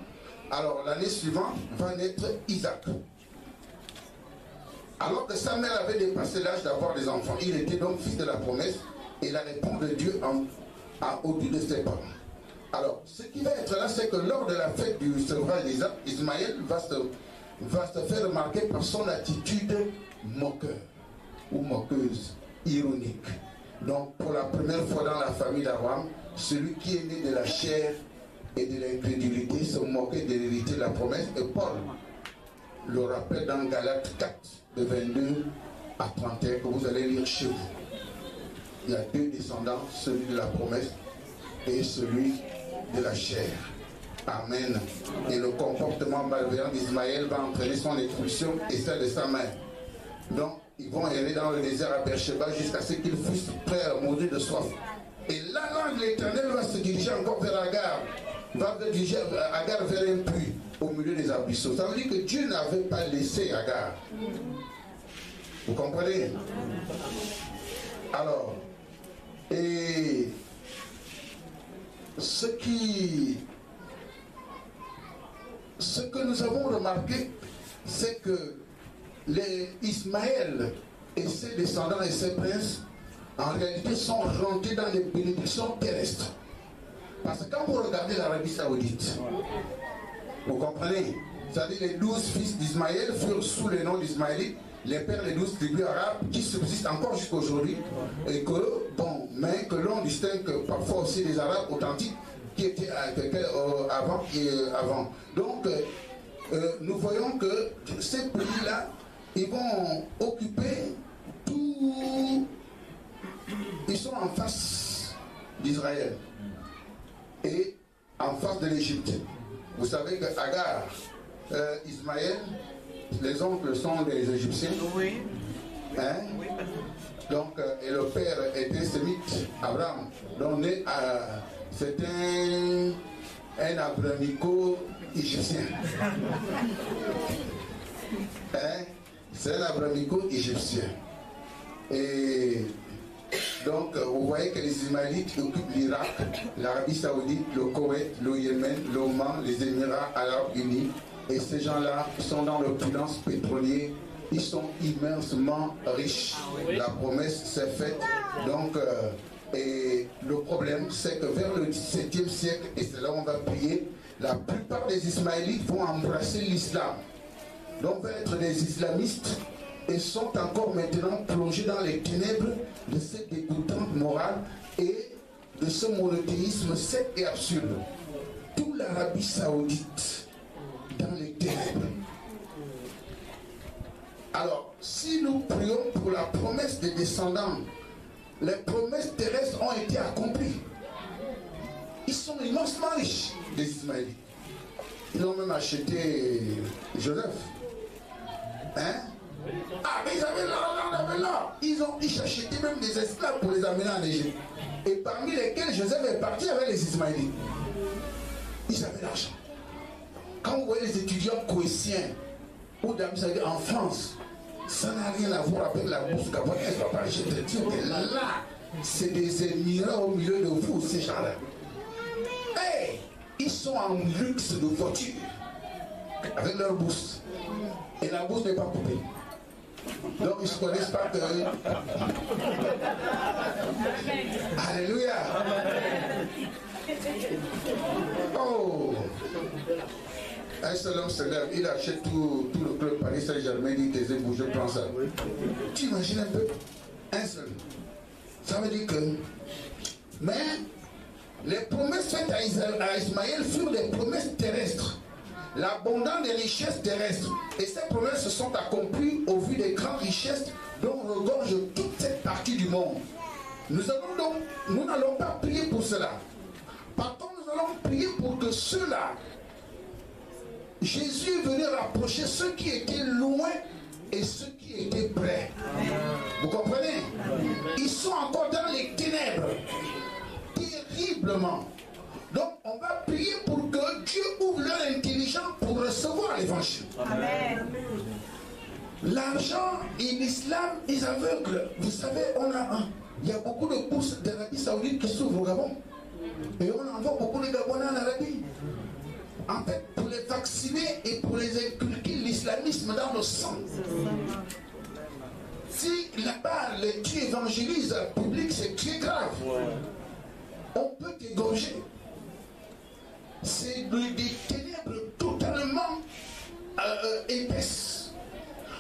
Alors l'année suivante va naître Isaac. Alors que sa mère avait dépassé l'âge d'avoir des enfants, il était donc fils de la promesse et la réponse de Dieu au-dessus de ses parents. Alors ce qui va être là, c'est que lors de la fête du sevrage d'Isaac, Ismaël va se faire remarquer par son attitude moqueur ou moqueuse, ironique. Donc pour la première fois dans la famille d'Abraham, celui qui est né de la chair et de l'incrédulité se moquait de l'héritier de la promesse. Et Paul le rappelle dans Galates 4, de 22 à 31, que vous allez lire chez vous. Il y a deux descendants, celui de la promesse et celui de la chair. Amen. Et le comportement malveillant d'Ismaël va entraîner son expulsion et celle de sa mère. Donc, ils vont errer dans le désert à Beersheba jusqu'à ce qu'ils fussent prêts à mourir de soif. Et là, l'ange de l'Éternel va se diriger encore vers Agar, va diriger Agar vers un puits au milieu des arbrisseaux. Ça veut dire que Dieu n'avait pas laissé Agar. Vous comprenez? Alors, et ce que nous avons remarqué, c'est que Ismaël et ses descendants et ses princes, en réalité, sont rentrés dans les bénédictions terrestres. Parce que quand vous regardez l'Arabie Saoudite, vous comprenez? C'est-à-dire les 12 fils d'Ismaël furent sous le nom d'Ismaélites, les pères des 12 tribus arabes qui subsistent encore jusqu'à aujourd'hui, et que, bon, mais que l'on distingue parfois aussi des Arabes authentiques qui étaient avant. Donc, nous voyons que ces pays-là, ils vont occuper tout. Ils sont en face d'Israël et en face de l'Égypte. Vous savez que Agar, Ismaël, les oncles sont des Égyptiens. Oui. Hein? Oui. Donc, et le père était sémite, Abraham. Donc, c'est un abramico-égyptien. Hein? C'est un abramico-égyptien. Et donc, vous voyez que les Ismaélites occupent l'Irak, l'Arabie Saoudite, le Koweït, le Yémen, l'Oman, les Émirats Arabes Unis. Et ces gens-là sont dans l'opulence pétrolière. Ils sont immensément riches. La promesse s'est faite. Donc, et le problème, c'est que vers le XVIIe siècle, et c'est là où on va prier, la plupart des Ismaélites vont embrasser l'islam. Donc, vont être des islamistes et sont encore maintenant plongés dans les ténèbres de cette dégoûtante morale et de ce monothéisme sec et absurde. Toute l'Arabie Saoudite dans les ténèbres. Alors, si nous prions pour la promesse des descendants, les promesses terrestres ont été accomplies. Ils sont immensement riches, les Ismaélites. Ils ont même acheté Joseph. Hein? Ah, mais ils avaient là. Ils achetaient même des esclaves pour les amener en Égypte. Et parmi lesquels Joseph est parti avec les Ismaélites. Ils avaient l'argent. Quand vous voyez les étudiants coétiens ou en France, ça n'a rien à voir avec la bourse gabonaise. Je te dis que là, c'est des émirats au milieu de vous, ces gens-là. Hey, ils sont en luxe de voiture avec leur bourse. Et la bourse n'est pas coupée. Donc ils ne se connaissent pas que... Alléluia. Oh. Un seul homme se lève, il achète tout le club Paris Saint-Germain, il dit taisez-vous, je prends ça. Tu imagines un peu? Un seul. Ça veut dire que... Mais les promesses faites à Ismaël furent des promesses terrestres. L'abondance des richesses terrestres. Et ces promesses se sont accomplies au vu des grandes richesses dont regorge toute cette partie du monde. Nous n'allons pas prier pour cela. Par contre, nous allons prier pour que ceux-là, Jésus est venu rapprocher ceux qui étaient loin et ceux qui étaient près. Vous comprenez? Ils sont encore dans les ténèbres. Terriblement. Donc, on va prier pour que Dieu ouvre leur intelligence pour recevoir l'évangile. Amen. L'argent et l'islam, ils aveuglent. Vous savez, il y a beaucoup de bourses d'Arabie Saoudite qui s'ouvrent au Gabon. Et on envoie beaucoup de Gabonais en Arabie. En fait, pour les vacciner et pour les inculquer l'islamisme dans le sang. Si là-bas, tu évangélises le public, c'est très grave. On peut t'égorger. C'est des ténèbres totalement épaisses.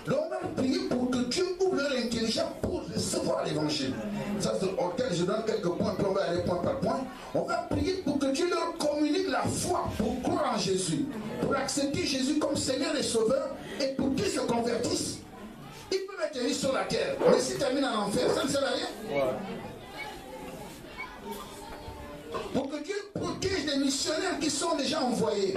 Donc on va prier pour que Dieu ouvre leur intelligence pour recevoir l'évangile. Ça c'est auquel je donne quelques points, puis on va aller point par point. On va prier pour que Dieu leur communique la foi pour croire en Jésus, pour accepter Jésus comme Seigneur et Sauveur, et pour qu'ils se convertissent. Ils peuvent être riches sur la terre, mais s'ils terminent en enfer, ça ne sert à rien. Ouais. Pour que Dieu protège les missionnaires qui sont déjà envoyés.